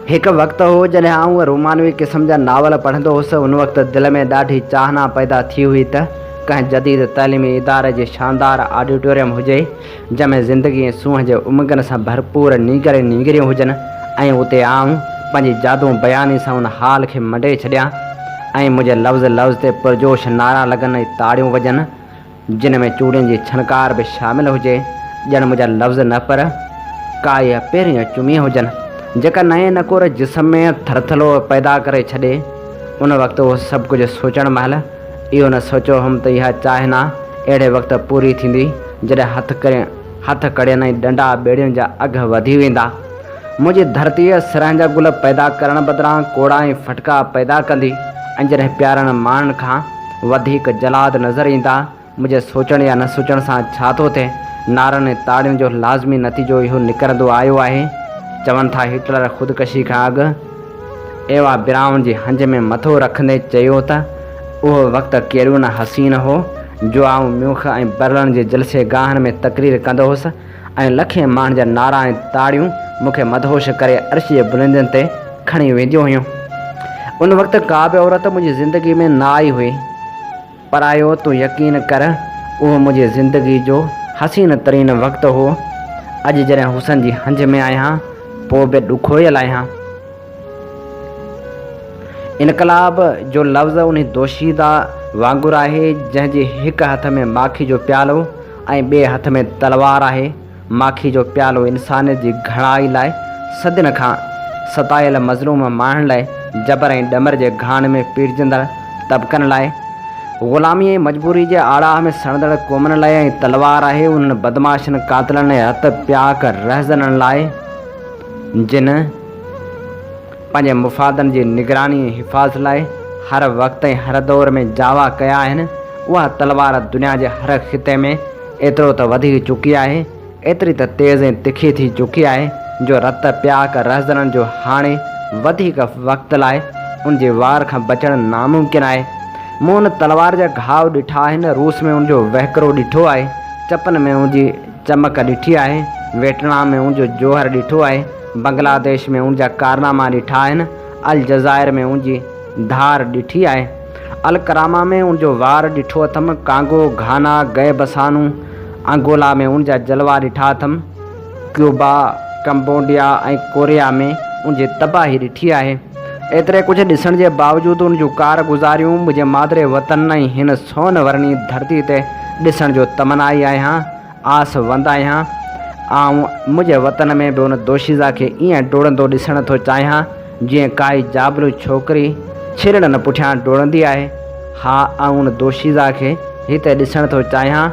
हिकु वक़्तु हो जॾहिं आउं रोमानवी क़िस्म जा नावल पढ़ंदो हुउसि। उन वक़्तु दिलि में ॾाढी चाहना पैदा थी हुई त कंहिं जदीद तइलीमी इदारे जे शानदार ऑडिटोरियम हुजे, जंहिंमें ज़िंदगी ऐं सूंहं जे उमंगनि सां भरपूर नींगरियूं हुजनि ऐं उते आउं पंहिंजी जादू बयानी सां उन हाल खे मटे छॾियां ऐं मुंहिंजे लफ़्ज़ ते पुरजोश नारा लॻनि ऐं ताड़ियूं वॼनि, जिन में चूड़ियुनि जी छनकार बि शामिलु हुजे। ॼण मुंहिंजा लफ़्ज़ न पर काई पहिरीं चुमी हुजनि जेका नए नकोर जिस्म में थरथलो पैदा करे छॾे। उन वक़्तु उहो सभु कुझु सोचण महिल इहो न सोचियो हुउमि त इहा चाहना अहिड़े वक़्तु पूरी थींदी जॾहिं हथ कड़ियनि ऐं डंडा ॿेड़ियुनि जा अघ वधी वेंदा। मुंहिंजी धरतीअ सिरहं जा गुल पैदा करण बदिरां कोड़ा ऐं फटका पैदा कंदी ऐं जॾहिं प्यारनि माण्हुनि खां वधीक जलाद नज़र ईंदा। मुंहिंजे सोचण या न सोचण सां छा थो थिए, नारनि ऐं ताड़ियुनि जो लाज़मी नतीजो इहो निकिरंदो आयो आहे। चवनि था हिटलर ख़ुदकशी खां अॻु एवा बिराउन जी हंज में मथो रखंदे चयो त उहो वक़्तु कहिड़ो न हसीन हो जो आउं म्यूख ऐं बर्लिन जे जलसे गाहनि में तक़रीर कंदो हुउसि ऐं लखे माण्हुनि जा नारा ऐं ताड़ियूं मूंखे मदहोश करे अर्श जे बुलंदियुनि ते खणी वेंदियूं हुयूं। उन वक़्तु का बि औरत मुंहिंजी ज़िंदगी में न आई हुई, पर आयो तूं यकीन कर उहो मुंहिंजी ज़िंदगी जो हसीन तरीन वक़्तु हो। अॼु जॾहिं हुसन जी हंज में आहियां, पोइ बि ॾुखोयल आहियां। इनकलाब जो लफ़्ज़ उन दोशीदा वांगुरु आहे जंहिंजे हिकु हथ में माखी जो प्यालो ऐं ॿिए हथ में तलवार आहे। माखी जो प्यालो इंसानियत जी घणाई लाइ, सदियुनि खां सतायल मज़लूम माण्हुनि लाइ, जबर ऐं ॾमर जे घाण में पीड़जंदड़ तबक़नि लाइ, ग़ुलामी ऐं मजबूरी जे आड़ाह में सड़ंदड़ क़ौमनि लाइ, ऐं तलवार आहे उन्हनि बदमाशनि कातिलनि ऐं हथ प्याक रहज़ननि लाइ जिन पंहिंजे मुफ़ादनि जी निगरानी ऐं हिफ़ाज़त लाइ हर वक़्तु ऐं हर दौर में जावा कया आहिनि। उहा तलवार दुनिया जे हर ख़िते में एतिरो त वधी चुकी आहे, एतिरी त तेज़ ऐं तिखी थी चुकी आहे जो रत प्याक रहज़ननि जो हाणे वधीक वक़्त लाइ उन जे वार खां बचणु नामुमकिन आहे। मूं उन तलवार जा घाव ॾिठा आहिनि। रूस में उनजो वहकिरो ॾिठो आहे, चपन में उनजी चमक ॾिठी आहे, वियतनाम में उनजो जोहर ॾिठो आहे, बांग्लादेश में उनजा कारनामा ॾिठा आहिनि, अलजाइर में उनजी धार ॾिठी आहे, अल करामा में उनजो वार ॾिठो अथमि, कांगो, घाना, गए बसानू, अंगोला में उन जा जलवा ॾिठा अथमि, क्यूबा, कंबोडिया ऐं कोरिया में उन जी तबाही ॾिठी आहे। एतिरे कुझु ॾिसण जे बावजूदि उन जूं कारगुज़ारियूं मुंहिंजे मादरे वतन ऐं हिन सोन वर्णी धरती ते ॾिसण जो तमनाई आहियां, आस वंद आहियां। ऐं मुंहिंजे वतन में बि उन दोशीज़ा खे ईअं डोड़ंदो ॾिसणु थो चाहियां जीअं काई जाबलू छोकिरी छिरड़नि पुठियां डोड़ंदी आहे। हा, ऐं उन दोशीज़ा खे हिते ॾिसणु थो चाहियां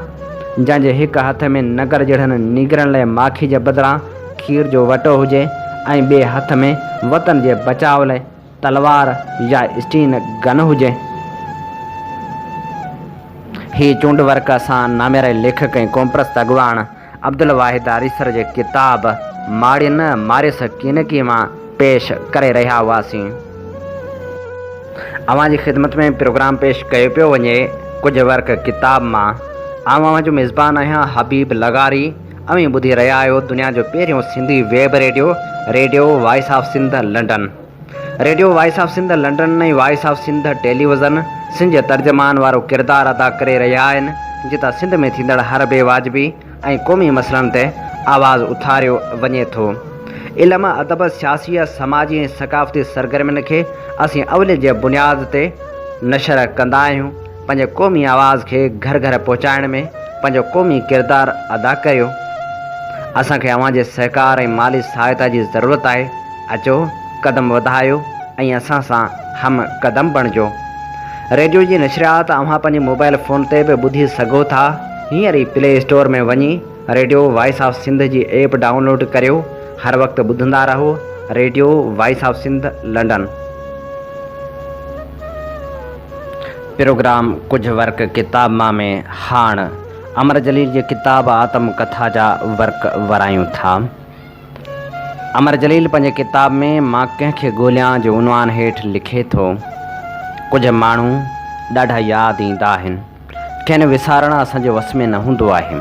जंहिंजे हिकु हथ में नगर जहिड़नि निगरनि लाइ माखी जे बदिरां खीर जो वटो हुजे ऐं ॿिए हथ में वतन जे बचाव लाइ तलवार या स्टीन गन हुजे। ही चूंड वर्क सां नामेरे लेखक ऐं कोमप्रस्त अॻवान अब्दुल वाहिद आरीसर जे किताब माड़िन मारिस कीनकी मां पेश करे रहिया हुआसीं। अवां जी ख़िदमत में प्रोग्राम पेश कयो पियो वञे कुझु वर्क किताब मां। अवां जो मेज़बान आहियां हबीब लगारी। अवी ॿुधी रहिया आहियो दुनिया जो पहिरियों Sindhi web radio voice of Sindh London. Radio voice of Sindh London ऐं voice of Sindh television Sindh तर्जमान वारो किरदारु अदा करे रहिया आहिनि, जितां सिंध में थींदड़ हर बेवाजिबी ऐं क़ौमी मसइलनि ते आवाज़ु उथारियो वञे थो। इल्म, अदब, सियासी, समाजी ऐं सक़ाफ़ती सरगर्मियुनि खे असीं अवले जे बुनियाद ते नशर कंदा आहियूं। पंहिंजे क़ौमी आवाज़ खे घर घर पहुचाइण में पंहिंजो क़ौमी किरदारु अदा कयो। असांखे अव्हां जे सहकार ऐं माली सहायता जी ज़रूरत आहे। अचो कदम वधायो ऐं असां सां हम कदम बणिजो। रेडियो जी नशरियात अव्हां पंहिंजे मोबाइल फ़ोन ते बि ॿुधी सघो था। हींअर ई प्ले स्टोर में वञी रेडियो वॉइस ऑफ सिंध जी ऐप डाउनलोड करियो। हर वक़्तु ॿुधंदा रहो radio voice of Sindh London. Programme कुझु वर्क किताब मां में हाण अमर जलील जी किताब आत्म कथा जा वर्क वरायूं था। अमर जलील पंहिंजे किताब में मां कंहिंखे ॻोल्हियां जो उनवान हेठि लिखे थो, कुझु माण्हू ॾाढा यादि ईंदा आहिनि, कंहिं विसारणु असांजे वस में न हूंदो आहे।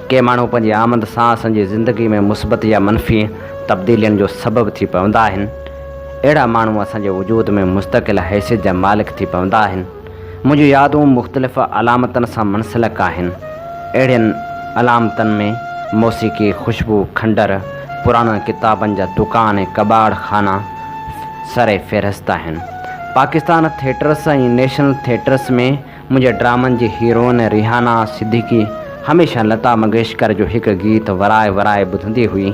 के माण्हू पंहिंजी आमद सां असांजी ज़िंदगी में मुस्बत या मनफ़ी तब्दीलियुनि जो सबबु थी पवंदा आहिनि। अहिड़ा माण्हू असांजे वजूद में मुस्तक़िल हैसियत जा मालिक थी पवंदा आहिनि। मुंहिंजूं यादूं मुख़्तलिफ़ अलामतनि सां मुंसलिक आहिनि। अहिड़ियुनि अलामतनि में मौसीक़ी, खुशबू, खंडर, पुराणनि किताबनि जा दुकान ऐं कबाड़ खाना सरे फ़हिरिस्त आहिनि। पाकिस्तान थिएटर्स ऐं नेशनल थिएटर्स में मुंहिंजे ड्रामनि जी हीरोइन रिहाना सिद्दीकी हमेशह लता मंगेशकर जो हिकु गीत वराए वराए ॿुधंदी हुई।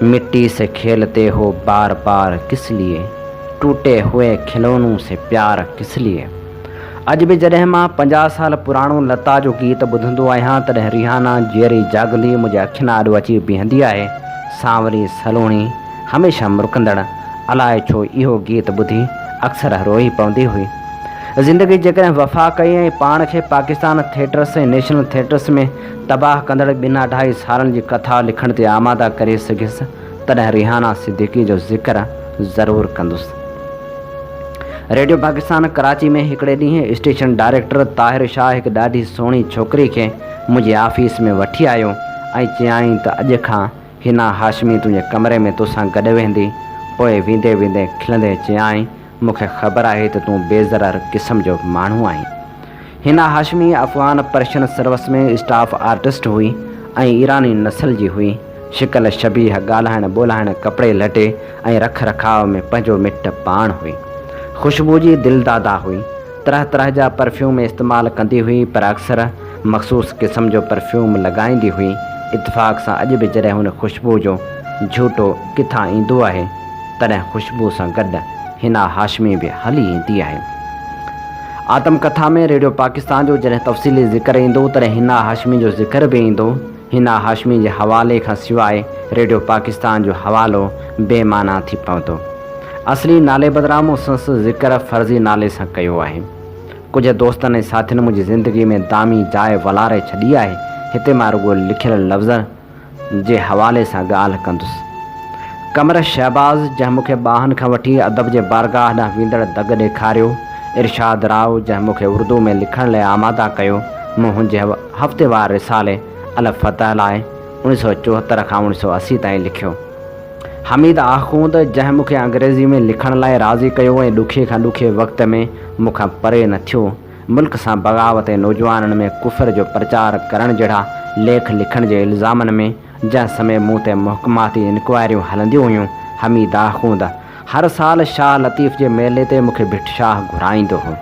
मिट्टी से खेलते हो बार बार किस लिए, टूटे हुए खिलौनों से प्यार किस लिए। अॼु बि जॾहिं मां 50 साल पुराणो लता जो गीत ॿुधंदो आहियां तॾहिं रिहाना जीअरी जाॻंदी मुंहिंजे अखियुनि आॾो अची बीहंदी आहे। सांवरी सलोणी हमेशह मुरकंदड़, अलाए छो इहो गीत ॿुधी अक्सर रोई पवंदी हुई। ज़िंदगी जेकॾहिं वफ़ा कई ऐं पाण खे पाकिस्तान थिएटर्स ऐं नेशनल थिएटर्स में तबाह कंदड़ ॿिनि 2.5 सालनि जी कथा लिखण ते आमादा करे सघियुसि तॾहिं रिहाना सिद्दीकी जो ज़िक्र ज़रूरु कंदुसि। रेडियो पाकिस्तान कराची में हिकिड़े ॾींहुं स्टेशन डायरेक्टर ताहिर शाह हिकु ॾाढी सुहिणी छोकिरी खे मुंहिंजी ऑफिस में वठी आयो ऐं चयाईं त अॼु खां हिना हाशमी तुंहिंजे कमरे में तोसां गॾु वेंदी। पोइ वेंदे वेंदे खिलंदे चयाईं, मूंखे ख़बर आहे त तूं बेज़रर क़िस्म जो माण्हू आहीं। हिना हाशमी अफ़गान पर्शियन सर्विस में स्टाफ आर्टिस्ट हुई ऐं ईरानी नस्ल जी हुई। शिकल शबीह, ॻाल्हाइण ॿोल्हाइण, कपिड़े लटे ऐं रख रखाव में पंहिंजो मिट पाण हुई। खुशबू जी दिलदादा हुई। तरह तरह जा परफ्यूम इस्तेमालु कंदी हुई, पर अक्सर मख़सूस क़िस्म जो परफ्यूम लॻाईंदी हुई। इत्तेफ़ाक़ सां अॼु बि जॾहिं हुन खुशबू जो झूठो किथां ईंदो आहे तॾहिं खुशबू सां गॾु हिना हाशमी बि हली ईंदी आहे। आत्मकथा में रेडियो पाकिस्तान जो जॾहिं तफ़सीली ज़िक्र ईंदो तॾहिं हिना हाशमी जो ज़िक्र बि ईंदो। हिना हाशमी जे हवाले खां सवाइ रेडियो पाकिस्तान जो हवालो बेमाना थी पवंदो। असली नाले बदिरां मूं संसद ज़िक्र फ़र्ज़ी नाले सां कयो आहे। कुझु दोस्तनि ऐं साथियुनि मुंहिंजी ज़िंदगी में दामी जाइ वलारे छॾी आहे। हिते मां रुॻो लिखियल लफ़्ज़ जे हवाले सां ॻाल्हि कंदुसि। कमर शहबाज़ जंहिं मूंखे ॿाहनि खां वठी अदब जे बारगाह ॾांहुं वेंदड़ दग ॾेखारियो। इरशाद राव जंहिं मूंखे उर्दू में लिखण लाइ आमादा कयो। मूं हुनजे हफ़्तेवार रिसाले अल फतह लाइ 1974 खां 1980 ताईं लिखियो। हमीद आख़ूंद जंहिं मूंखे अंग्रेज़ी में लिखण लाइ राज़ी कयो ऐं ॾुखे खां ॾुखे वक़्त में मूंखां परे न थियो। मुल्क सां बग़ावत ऐं नौजवाननि में कुफर जो प्रचार करण जहिड़ा लेख लिखण जे इल्ज़ामनि में जंहिं समय मूं ते मुहकमाती इंक्वायरियूं हलंदियूं हुयूं हमीद आख़ूंद हर साल शाह लतीफ़ जे मेले ते मूंखे भिटशाह घुराईंदो हो।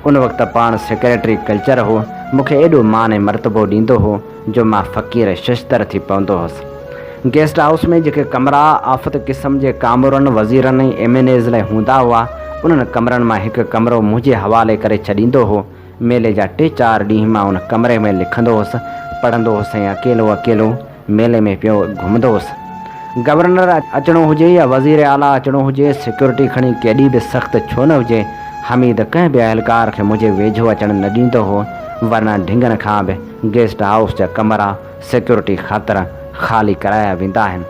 उन वक़्तु पाण सेक्रेटरी कल्चर हो मूंखे एॾो मान ऐं मर्तबो ॾींदो हो जो मां फ़क़ीर शश्तर थी पवंदो हुउसि। गेस्ट हाउस में जेके कमरा आफ़त क़िस्म जे कामरनि वज़ीरनि ऐं एमएनएज़ लाइ हूंदा हुआ उन्हनि कमरनि मां हिकु कमरो मुंहिंजे हवाले करे छॾींदो हो। मेले जा 3-4 ॾींहं मां उन कमरे में लिखंदो हुउसि, पढ़ंदो हुउसि ऐं अकेलो मेले में पियो घुमंदो हुउसि। गवर्नर अचिणो हुजे या वज़ीर आला अचिणो हुजे, सिक्योरिटी खणी केॾी बि सख़्तु छो न हुजे, हमीद कंहिं बि अहलकार खे मुंहिंजे वेझो अचणु न ॾींदो हो, वरना ढिंगनि खां बि गेस्ट हाउस जा कमरा सिक्योरिटी ख़ातिर ख़ाली कराया वेंदा आहिनि।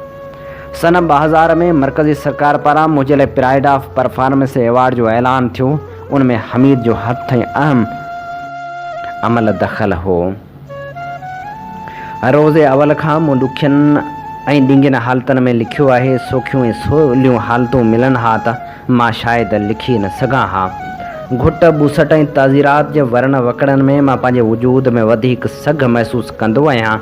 सन 2000 में मरकज़ी सरकार पारां मुंहिंजे लाइ प्राइड ऑफ परफॉर्मेंस एवार्ड जो ऐलान थियो। उनमें हमीद जो हथ ऐं अहम अमल दख़ल हो। रोज़े अवल खां मूं ॾुखियनि ऐं ॾिंगनि हालतुनि में लिखियो आहे। सोखियूं ऐं सवलियूं हालतूं मिलनि हा त मां शायदि लिखी न सघां हा। घुट ॿुसट ऐं ताज़ीरात जे वरण वकड़नि में मां पंहिंजे वजूद में वधीक सघ महसूसु कंदो आहियां।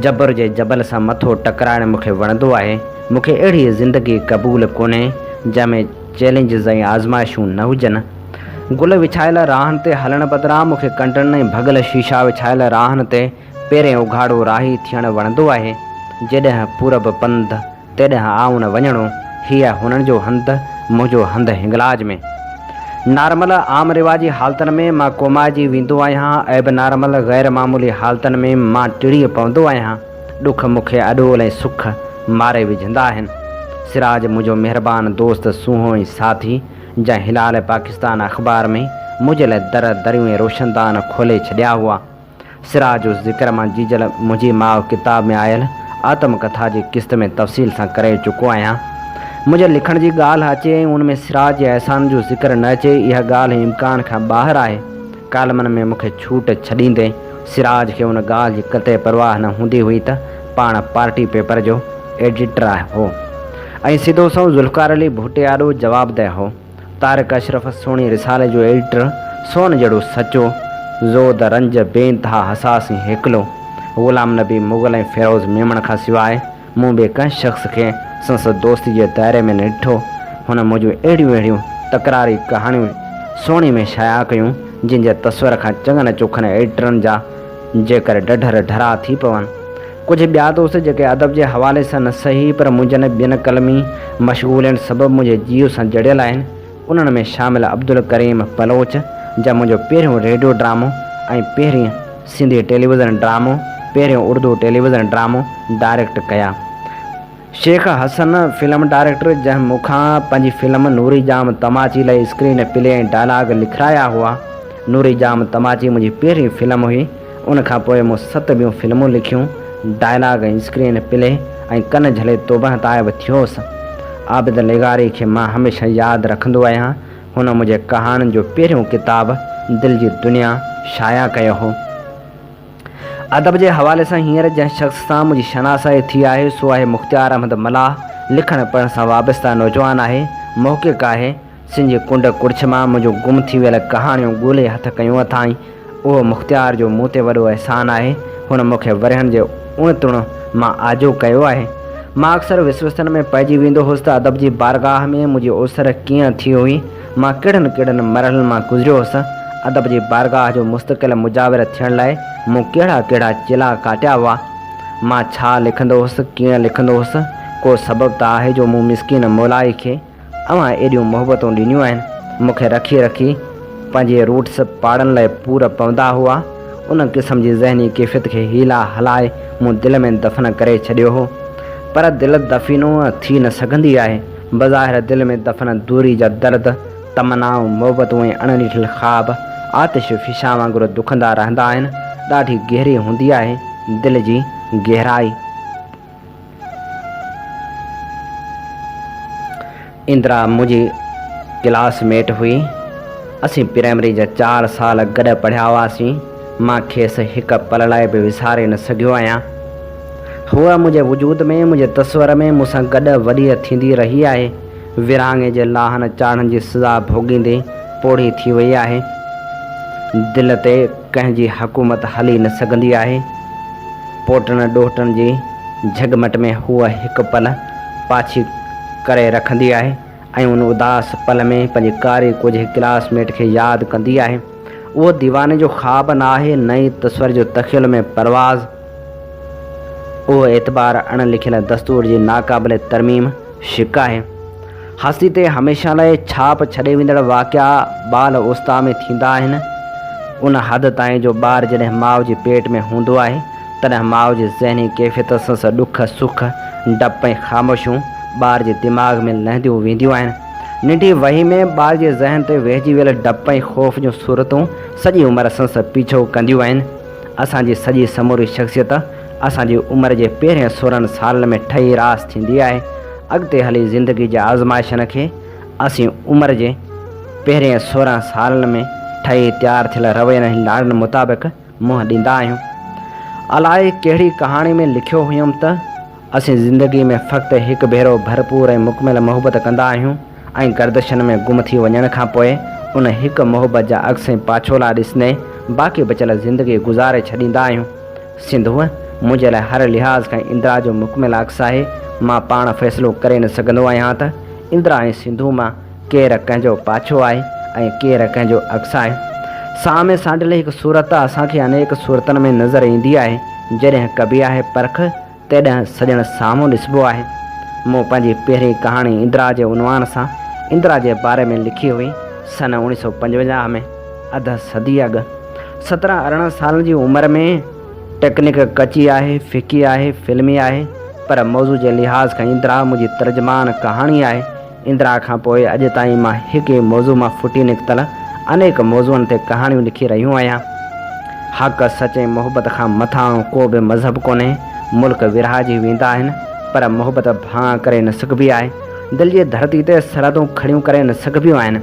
जबर जे जबल सां मथो टकराइणु मूंखे वणंदो आहे। मूंखे अहिड़ी ज़िंदगी क़बूलु कोन्हे जंहिंमें चैलेंजिस ऐं आज़माइशूं न हुजनि। गुल विछायल राहनि ते हलण बदिरां मूंखे कंडनि ऐं भॻल शीशा विछायल राहनि ते पहिरें उघाड़ो राही थियणु वणंदो आहे। जेॾहिं पूरब पंध तेॾहिं आऊं न वञिणो, हीअ हुननि जो हंधु मुंहिंजो हंधु हिंगलाज में। नॉर्मल आम रिवाजी हालतुनि में मां कोमाइजी वेंदो आहियां। ऐं नॉर्मल गैर मामूली हालतुनि में मां टिड़ी पवंदो आहियां। ॾुख मूंखे अॾोल ऐं सुख मारे विझंदा आहिनि। सिराज मुंहिंजो महिरबानी दोस्त सूंहो ऐं साथी जंहिं हिलाल पाकिस्तान अख़बार में मुंहिंजे लाइ दरियूं ऐं रोशनदान खोले छॾिया हुआ। सिराज जो ज़िक्र मां जीजल मुंहिंजी माउ किताब में आयल आत्मकथा जी क़िस्त में तफ़सील सां करे चुको आहियां। मुंहिंजे लिखण जी ॻाल्हि अचे ऐं उन में सिराज जे अहसान जो ज़िक्र न अचे, इहा ॻाल्हि इम्कान खां ॿाहिरि आहे। कालमनि में मूंखे छूट छॾींदे सिराज खे उन ॻाल्हि जी कते परवाह न हूंदी हुई त पाण पार्टी पेपर जो एडिटर हो ऐं सिधो सौ ज़ुल्फ़कार अली भुटियारो जवाबदेह हो। तारिक अशरफ सोणी रिसाले जो एडिटर सोन जहिड़ो सचो ज़ोद रंज बेइंतहा हसास ऐं हिकिलो। ग़ुलाम नबी मुग़ल ऐं फ़िरोज़ मेमण खां सवाइ मूं ॿिए कंहिं शख़्स खे संसद दोस्ती जे दायरे में न ॾिठो। हुन मुंहिंजूं अहिड़ियूं तकरारी कहाणियूं सोणी में शाया कयूं जिन जे तस्वर खां चङनि चोखनि एडिटरनि जा जेकर ॾढर ढरा थी पवनि। कुझु ॿिया दोस्त जेके अदब जे हवाले सां न सही पर मुंहिंजनि ॿियनि कलमी मशगूलियत सबबु मुंहिंजे जीव सां जड़ियल आहिनि। उन्हनि में शामिल अब्दुल करीम बलोच जा मुंहिंजो पहिरियों रेडियो ड्रामो ऐं पहिरीं सिंधी टेलीविज़न ड्रामो, पहिरियों उर्दू टेलीविज़न ड्रामो डायरेक्ट कया। शेख हसन फिल्म डायरेक्टर जंहिं मूंखां पंहिंजी फिल्म नूरी जाम तमाची लाइ स्क्रीन प्ले ऐं डायलॉग लिखाया हुआ। नूरी जाम तमाची मुंहिंजी पहिरीं फिल्म हुई। उनखां पोइ मूं 7 ॿियूं फिल्मूं लिखियूं, डायलॉग ऐं स्क्रीन प्ले ऐं कन झले तोबह ताइब थियोसि। आबिद लेगारी खे मां हमेशह यादि रखंदो आहियां। हुन मुंहिंजे कहाणियुनि जो पहिरियों किताबु दिलि जी दुनिया शाया कयो हो। अदब जे हवाले सां हींअर जंहिं शख़्स सां मुंहिंजी शनासाई थी आहे सो आहे मुख़्तियार अहमद मलाह। लिखण पढ़ण सां वाबस्ता नौजवान आहे, मोहक़िक़ आहे। सिंधी कुंड कुड़िछ मां मुंहिंजो गुम थी वियल कहाणियूं ॻोल्हे हथ कयूं अथाई। उहो मुख़्तियार जो मूं ते वॾो अहसान आहे। हुन मूंखे वरियनि जे उणतुण मां आजो कयो आहे। मां अक्सर विसवसनि में पइजी वेंदो हुउसि त अदब जी बारगाह में मुंहिंजी ओसर कीअं थी हुई। मां कहिड़नि मरहलनि मां गुज़रियो हुउसि। अदब जी बारगाह जो मुस्तक़िल मुजाविर थियण लाइ मूं कहिड़ा चिला काटिया हुआ। मां छा लिखंदो हुउसि, कीअं लिखंदो हुउसि, को सबबु त आहे जो मूं मिसकिन मौलाई खे अवां एॾियूं मोहबतूं ॾिनियूं आहिनि। मूंखे रखी पंहिंजे रूट्स पाड़नि लाइ पूर पवंदा हुआ। उन क़िस्म जी ज़हनी कैफ़ियत खे हीला हलाए मूं दिलि में दफ़न करे छॾियो हो। पर दिलि दफ़ीनो थी न सघंदी आहे। बज़ाहिर दिलि में दफ़न दूरी जा दर्द, तमनाऊं, मोहबतूं ऐं अणिठियल ख़्वाब आतिश फ़िशा वांगुरु दुखंदा रहंदा आहिनि। ॾाढी गहरी हूंदी आहे दिलि जी गहराई। इंदिरा मुंहिंजी क्लासमेट हुई। असीं प्राइमरी जा 4 साल गॾु पढ़िया हुआसीं। मां खेसि हिकु पल लाइ बि विसारे न सघियो आहियां। हूअ मुंहिंजे वजूद में, मुंहिंजे तस्वर में मूंसां गॾु वॾी थींदी रही आहे। विरहाङे जे लाहन चाढ़नि जी सज़ा भोॻींदे पोड़ी थी वई आहे। दिलि ते कंहिंजी हुकूमत हली न सघंदी आहे। पोटन ॾोहटनि जी झगमट में हूअ हिकु पल पाछी करे रखंदी आहे ऐं उन उदास पल में पंहिंजी कारी कुझु क्लासमेट खे यादि कंदी आहे। उहो दीवाने जो ख़्वाबु न आहे, नई तस्वर जो तख़ियल में परवाज़। उहो एतबार अणलिखियल दस्तूर जी नाक़ाबिल तरमीम शिक आहे। हस्ती ते हमेशह लाइ छाप छॾे वेंदड़ वाक़िआ बाल ओस्ता में थींदा आहिनि। उन हद ताईं जो ॿार जॾहिं माउ जे पेट में हूंदो आहे तॾहिं माउ जी ज़हनी कैफ़ियत सां ॾुख सुख डप ऐं ख़ामोशियूं ॿार जे दिमाग़ में लहंदियूं वेंदियूं आहिनि। निंढी वही में ॿार जे ज़हन ते वेहिजी वियल डप ऐं ख़ौफ़ जूं सूरतूं सॼी उमिरि संस पीछो कंदियूं आहिनि। असांजी सॼी समूरी शख़्सियत असांजी उमिरि जे पहिरें 16 सालनि में ठही रास थींदी आहे। अॻिते हली ज़िंदगी जे आज़माइशनि खे असीं उमिरि जे पहिरें 16 सालनि में ठही तयारु थियल रवैयनि लाड़नि मुताबिक़ मुंहुं ॾींदा आहियूं। अलाए कहिड़ी कहाणी में लिखियो हुयुमि त असीं ज़िंदगी में फ़क़्तु हिकु भेरो भरपूर ऐं मुकमिल मोहबत कंदा आहियूं ऐं गर्दशन में गुम थी वञण खां पोइ उन हिकु मोहबत जा अक्स ऐं पाछोला ॾिसंदे बाक़ी बचियल ज़िंदगी गुज़ारे छॾींदा आहियूं। सिंधूअ मुंहिंजे लाइ हर लिहाज़ खां इंदिरा जो मुकमिल अक्स आहे। मां पाण फ़ैसिलो करे न सघंदो आहियां त इंदिरा ऐं सिंधू मां केरु कंहिंजो पाछो आहे ऐं केरु कंहिंजो अक्स आहे। सामे सांडियल हिकु सूरत असांखे अनेक सूरतनि में नज़र ईंदी आहे। जॾहिं कबी आहे परख तॾहिं सॼण साम्हूं ॾिसबो आहे। मूं पंहिंजी पहिरीं कहाणी इंदिरा जे उनवान सां इंदिरा जे बारे में लिखी हुई सन 1955 में, अध सदी अॻु। 17-18 सालनि जी उमिरि में टेक्निक कची आहे, फिकी आहे, फिल्मी आहे, पर मौज़ू जे लिहाज़ खां इंदिरा मुंहिंजी तर्जमान कहाणी आहे। इंदिरा खां पोइ अॼु ताईं मां हिकु ई मौज़ू मां फुटी निकितल अनेक मौज़ूअनि ते कहाणियूं लिखी रहियूं आहियां। हक़ सच ऐं मोहबत खां मथां को बि मज़हब कोन्हे। मुल्क विरहाइजी वेंदा आहिनि पर मोहबत भां करे न सघिबी आहे। दिलि जी धरती ते सरहदूं खड़ियूं करे न सघिबियूं आहिनि।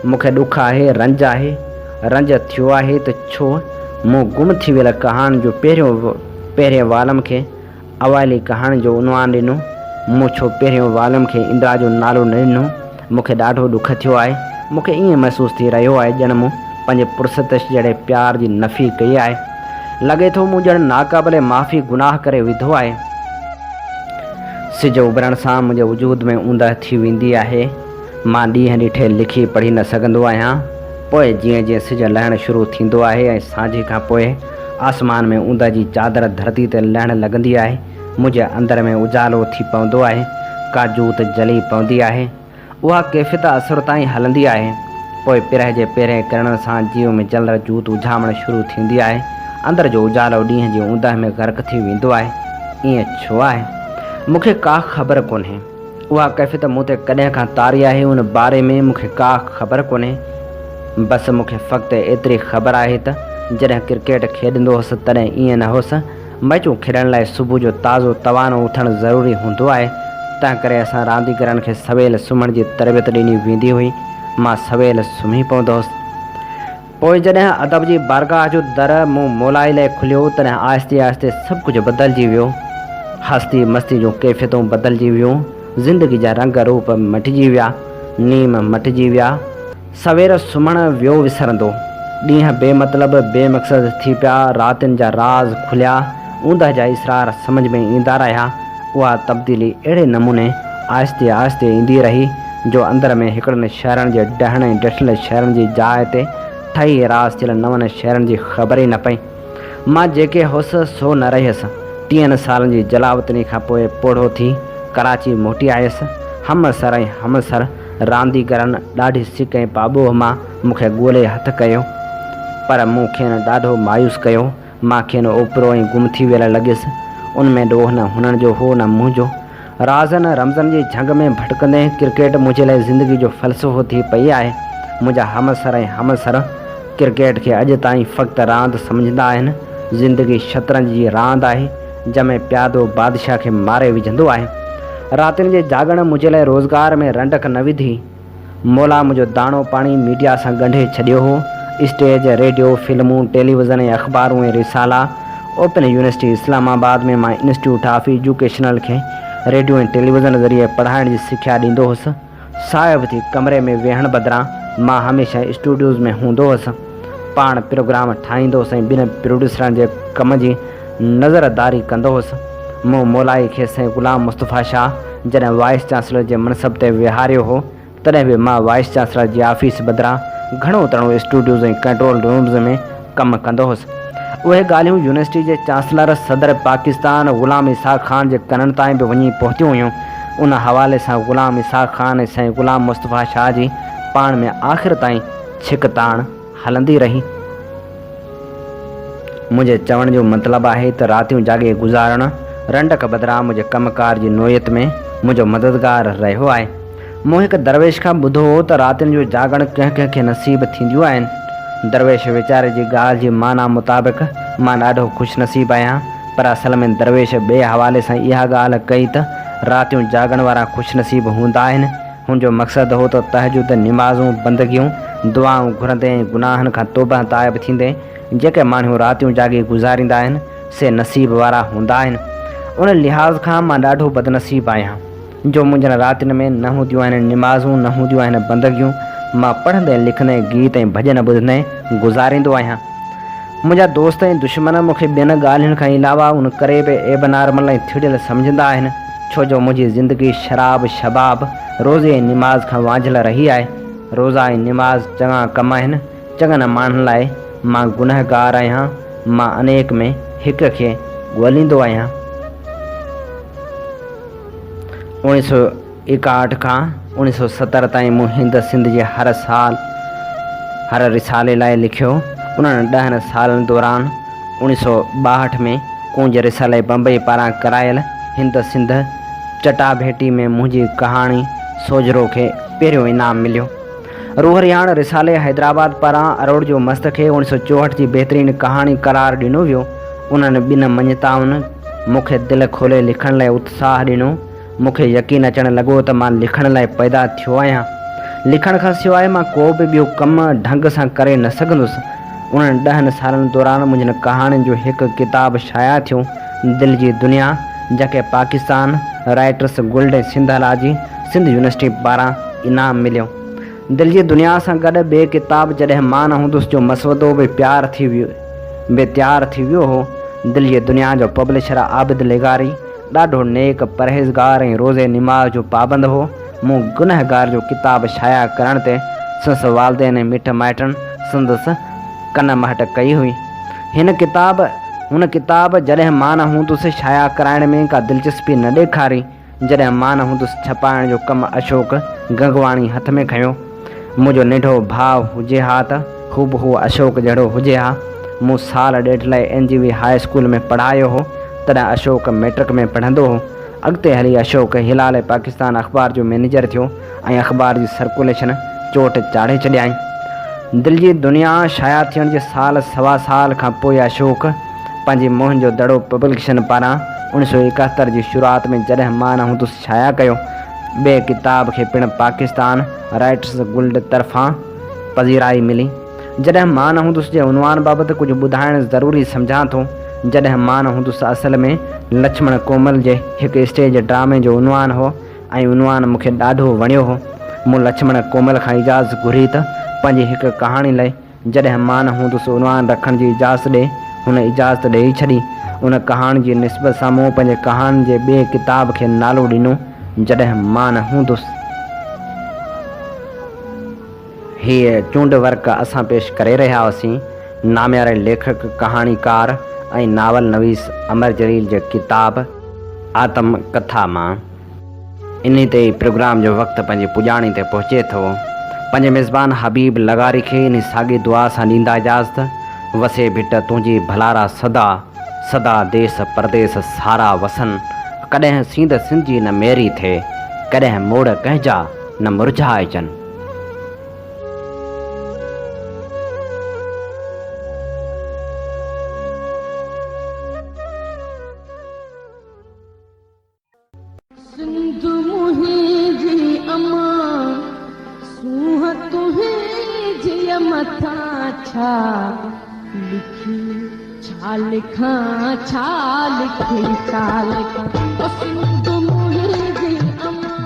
मूंखे ॾुख आहे, रंज आहे। रंज थियो आहे त छो मूं गुम थी वियल कहाणी जो पहिरें वालम खे अवाइली कहाणी जो उनवान ॾिनो। मूं छो पहिरियों वालम खे इंदिरा जो नालो न ॾिनो। मूंखे ॾाढो ॾुख थियो आहे। मूंखे ईअं महसूसु थी रहियो आहे ॼण मूं पंहिंजे पुरसतश जहिड़े प्यार जी नफ़ी कई आहे। लॻे थो मूं ॼण नाक़ाबिले माफ़ी गुनाह करे विधो आहे। सिज उभरण सां मुंहिंजे वजूद में ऊंदह थी वेंदी आहे। मां ॾींहं ॾिठे लिखी पढ़ी न सघंदो आहियां। पोइ जीअं जीअं सिज लहणु शुरू थींदो आहे ऐं सांझे खां पोइ आसमान में ऊंदह जी चादर धरती ते लहणु लॻंदी आहे, मुंहिंजे अंदर में उजालो थी पवंदो आहे। का जूत जली पवंदी आहे। उहा कैफ़ियत असुर ताईं हलंदी आहे। पोइ पिरह जे पहिरें किरण सां जीव में जलर जूत उझामणु शुरू थींदी आहे। अंदरि जो उजालो ॾींहं जी ऊंदह में गर्क थी वेंदो आहे। ईअं छो आहे मूंखे का ख़बर कोन्हे। उहा कैफ़ियत मूं ते कॾहिं खां तारी आहे, उन बारे में मूंखे का ख़बर कोन्हे। बसि मूंखे फ़क़्तु एतिरी ख़बर आहे त जॾहिं क्रिकेट खेॾंदो हुअसि तॾहिं ईअं न हुअसि। मैचूं खेॾण लाइ सुबुह जो ताज़ो तवानो उथणु ज़रूरी हूंदो आहे। तंहिं करे असां रांदीगरनि खे सवेल सुम्हण जी तरबियत ॾिनी वेंदी हुई। मां सवेल सुम्ही पवंदो हुअसि। पोइ जॾहिं अदब जी बारगाह जो दर मूं मोलाई लाइ खुलियो तॾहिं आहिस्ते आहिस्ते सभु कुझु बदिलजी वियो। हस्ती मस्ती जूं कैफ़ियतूं बदिलजी वियूं। ज़िंदगी जा रंग रूप मटिजी विया। नीम मटिजी विया। सवेर सुम्हणु वियो विसरंदो। ॾींहं बेमतलब बेमक़सद थी पिया। रातिनि जा राज़ खुलिया। ऊंदह जा इसरार सम्झ में ईंदा रहिया। उहा तब्दीली अहिड़े नमूने आहिस्ते आहिस्ते ईंदी रही जो अंदर में हिकिड़नि शहरनि जे ॾहण ऐं ॾिठल शहरनि जी जाइ ते ठही रास थियल नवनि शहरनि जी ख़बर ई न पई। मां जेके हुअसि सो न रहियसि। 30 सालनि जी जलावतनी खां पोइ पोढ़ो थी कराची मोटी आयुसि। हमसर ऐं हमसर रांदीगरनि ॾाढी सिक ऐं पाॿोह मां मूंखे ॻोल्हे हथु कयो, पर मूं खेनि ॾाढो मायूस कयो। मां खेनि ओपिरो ऐं गुम थी वियल लॻियसि। उनमें ॾोह न हुननि जो हो न मुंहिंजो। राज़नि रमज़नि जी झंग में भटकंदे क्रिकेट मुंहिंजे लाइ ज़िंदगी जो फ़लसफ़ो थी पई आहे। मुंहिंजा हमसर ऐं हमसर क्रिकेट खे अॼु ताईं फ़क़्तु रांदि सम्झंदा आहिनि। ज़िंदगी शतरंज जी रांदि आहे जंहिंमें प्यादो बादशाह खे मारे विझंदो आहे। रातिनि जे जागण मुंहिंजे लाइ रोज़गार में रंडक न विधी। मौला मुंहिंजो दाणो पाणी मीडिया सां ॻंढे छॾियो हो। स्टेज, रेडियो, फिल्मूं, टेलीविज़न ऐं अख़बारूं ऐं रिसाला। ओपन यूनिवर्सिटी इस्लामाबाद में मां इंस्टीट्यूट ऑफ एजुकेशनल खे रेडियो ऐं टेलीविज़न ज़रिए पढ़ाइण जी सिख्या ॾींदो हुअसि। साहिब थी कमरे में वेहण बदिरां मां हमेशह स्टूडियोज़ में हूंदो हुअसि। पाण प्रोग्राम ठाहींदो हुअसि ऐं ॿिनि प्रोड्यूसरनि जे कम जी नज़रदारी कंदो हुउसि। मूं मौलाई खे साईं ग़ुलाम मुस्तफ़ा शाह जॾहिं वाइस चांसलर जे मनसब ते विहारियो हो, तॾहिं बि मां वाइस चांसलर जी ऑफिस बदिरां घणो तणो स्टूडियोज़ ऐं कंट्रोल रूम्स में कमु कंदो हुउसि। उहे ॻाल्हियूं यूनिवर्सिटी जे चांसलर सदर पाकिस्तान ग़ुलाम इसाक़ ख़ान जे कननि ताईं बि वञी पहुतियूं हुयूं। उन हवाले सां ग़ुलाम इसाक़ ख़ान ऐं साईं ग़ुलाम मुस्तफ़ा शाह जी पाण में आख़िर ताईं छिकताण हलंदी रही। मुंहिंजे चवण जो मतिलबु आहे त रातियूं जाॻे गुज़ारणु रंडक बदिरां मुंहिंजे कमकार जी नोयत में मुंहिंजो मददगार रहियो आहे। मूं हिकु दरवेश खां ॿुधो हो त रातियुनि जो जाॻणु कंहिं कंहिंखे नसीब थींदियूं आहिनि। दरवेश वीचारे जी ॻाल्हि जी माना मुताबिक़ मां ॾाढो ख़ुशनसीब आहियां, पर असल में दरवेश ॿिए हवाले सां इहा ॻाल्हि कई त रातियूं जाॻण वारा ख़ुशनसीब हूंदा आहिनि। हुनजो मक़सदु हो त तहजुद, निमाज़ूं, बंदगियूं, दुआऊं घुरंदे ऐं गुनाहनि खां तौबा ताइब थींदे जेके माण्हू रातियूं जाॻी गुज़ारींदा आहिनि से नसीब वारा हूंदा आहिनि। उन लिहाज़ खां मां ॾाढो बदनसीब आहियां जो मुंहिंजनि रातियुनि में न हूंदियूं आहिनि निमाज़ूं, न हूंदियूं आहिनि बंदगियूं। मां पढ़ंदे लिखंदे गीत ऐं भॼन ॿुधंदे गुज़ारींदो आहियां। मुंहिंजा दोस्त ऐं दुश्मन मूंखे ॿियनि ॻाल्हियुनि खां अलावा उन करे बि एब नॉर्मल ऐं थिड़ियल सम्झंदा आहिनि, छो जो मुंहिंजी ज़िंदगी शराब, शबाब, रोज़े ऐं निमाज़ खां वांझियल रही आहे। रोज़ा ऐं निमाज़ चङा कम आहिनि चङनि माण्हुनि लाइ। मां गुनहगार आहियां। मां अनेक में हिक खे ॻोल्हींदो आहियां। 1961 खां 1970 ताईं मूं हिंद सिंध जे हर रिसाले लाइ लिखियो। उन्हनि 10 सालनि दौरान 1962 में कूंज रिसाले बम्बई पारां करायल हिंद सिंध चटाभेटी में मुंहिंजी कहाणी सोजरो खे पहिरियों इनाम मिलियो। रूह रिहाण रिसाले हैदराबाद पारां अरोड़ जो मस्त खे 1964 जी बहितरीन कहाणी करार ॾिनो वियो। उन्हनि ॿिनि मञताउनि मूंखे दिलि खोले लिखण लाइ उत्साह ॾिनो। मूंखे यकीन अचणु लॻो त मां लिखण लाइ पैदा थियो आहियां। लिखण खां सवाइ मां को बि ॿियो कमु ढंग सां करे न सघंदुसि। उन्हनि 10 सालनि दौरान मुंहिंजनि कहाणियुनि जो हिकु किताबु शाया थियो, दिलि जी दुनिया, जंहिंखे Pakistan writers guild Sindhology Sindh university पारां इनाम मिलियो। दिलि जी दुनिया सां गॾु ॿिए किताब जॾहिं मां न हूंदुसि जो मसवदो बि तयारु थी वियो हो। दिलि जी दुनिया जो पब्लिशर आबिद लेगारी ॾाढो नेक, परहेज़गार ऐं रोज़े निमाज़ जो पाबंद हो। मूं गुनहगार जो किताबु शाया करण ते संदसि वालदेन ऐं मिट माइटनि संदसि कन महट कई हुई। हुन किताब जॾहिं मां न हूंदुसि शाया कराइण में का दिलचस्पी न ॾेखारी। जॾहिं मां न हूंदुसि छपाइण जो कमु अशोक गंगवाणी हथ में खयो। मुंहिंजो नंढो भाउ हुजे हा त हू अशोक जहिड़ो हुजे हा। मूं साल ॾेढ लाइ NGV हाई स्कूल में पढ़ायो हो, तॾहिं अशोक मैट्रिक में पढ़ंदो हो। अॻिते हली अशोक हिलाल पाकिस्तान अख़बार जो मैनेजर थियो ऐं अख़बार जी सर्कुलेशन चोट चाढ़े छॾियईं। दिलि जी दुनिया शाया थियण जे साल सवा साल खां पोइ अशोक पंहिंजी मोहन जो दड़ो पब्लिकेशन पारां 1971 जी शुरूआति में जॾहिं मां न हूंदुसि शाया कयो। ॿिए किताब खे पिणु पाकिस्तान राइटर्स गिल्ड तरफ़ां पज़ीराई मिली। जॾहिं मां न हूंदुसि जे उनवान बाबति कुझु ॿुधाइणु ज़रूरी सम्झां थो। जॾहिं मां न हूंदुसि असल में लक्ष्मण कोमल जे हिकु स्टेज ड्रामे जो उनवान हो ऐं उनवान मूंखे ॾाढो वणियो हो। मूं लक्ष्मण कोमल खां इजाज़त घुरी त पंहिंजी हिकु कहाणी लाइ जॾहिं मां न हूंदुसि उनवान रखण जी इजाज़त ॾे। हुन इजाज़त ॾेई छॾी। उन कहाणी जी निस्बत सां मूं पंहिंजे कहाणी जे ॿिए किताब खे नालो ॾिनो, जॾहिं मां न हूंदुसि। हीअ चूंड वर्क असां पेश करे रहिया हुआसीं नामियारे लेखक, कहाणीकार ऐं नावल नवीस अमर जलील जे किताब आत्म कथा मां। इन ते ई प्रोग्राम जो वक़्तु पंहिंजी पुॼाणी ते पहुचे थो। पंहिंजे मेज़बान हबीब लगारी खे इन साॻी दुआ सां ॾींदा इजाज़त। वसे भिट तुंहिंजी भलारा सदा सदा देस परदेस सारा वसन। कॾहिं सींध सिंधी न मेरी थिए, कॾहिं मोड़ कंहिंजा न मुरझाइजनि।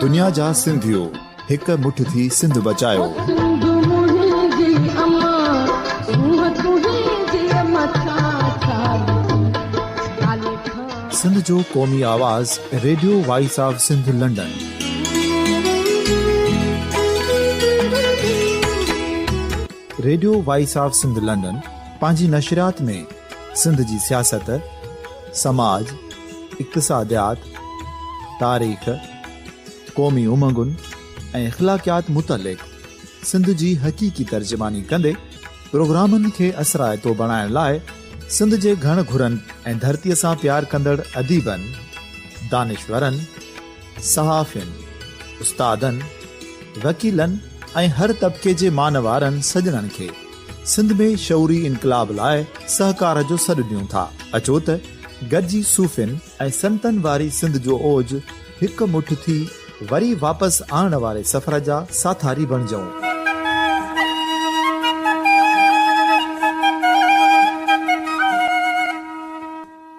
दुनिया जा सिंधियो हिक मुठ थी सिंध बचायो। सिंध जो क़ौमी आवाज़ radio voice of Sindh London. Radio voice of Sindh London पंहिंजी नशरियात में सिंध जी सियासत, समाज, इक़्तिसादियात, तारीख़, क़ौमी उमंगुनि ऐं अख़लाक़ियात मुतलिक़ सिंध जी हक़ीक़ी तर्जुमानी कंदे प्रोग्रामनि खे असराइतो बणाइण लाइ सिंध जे घण घुरनि ऐं धरतीअ सां प्यार कंदड़ अदीबनि, दानिश्वरनि, सहाफ़ियुनि, उस्तादनि, वकीलनि ऐं हर तबिके जे मानवारनि सजणनि खे सिंध में शऊरी इनक़लाब लाइ सहकार जो सॾु ॾियूं था। अचो त गॾिजी सूफ़ियुनि ऐं संतनि वारी सिंध जो ओज हिकु मुठ थी वरी वापसि आणण वारे सफ़र जा साथारी बणिजऊं।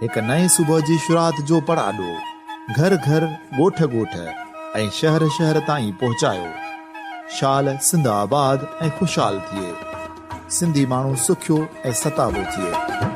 हिकु नए सुबुह जी शुरूआत जो पड़ाॾो घर घर, ॻोठ ॻोठ ऐं शहर शहर ताईं पहुचायो। शाल सिंध आबाद ऐं ख़ुशहाल थिए, सिंधी माण्हू सुखियो ऐं सताबो थिए।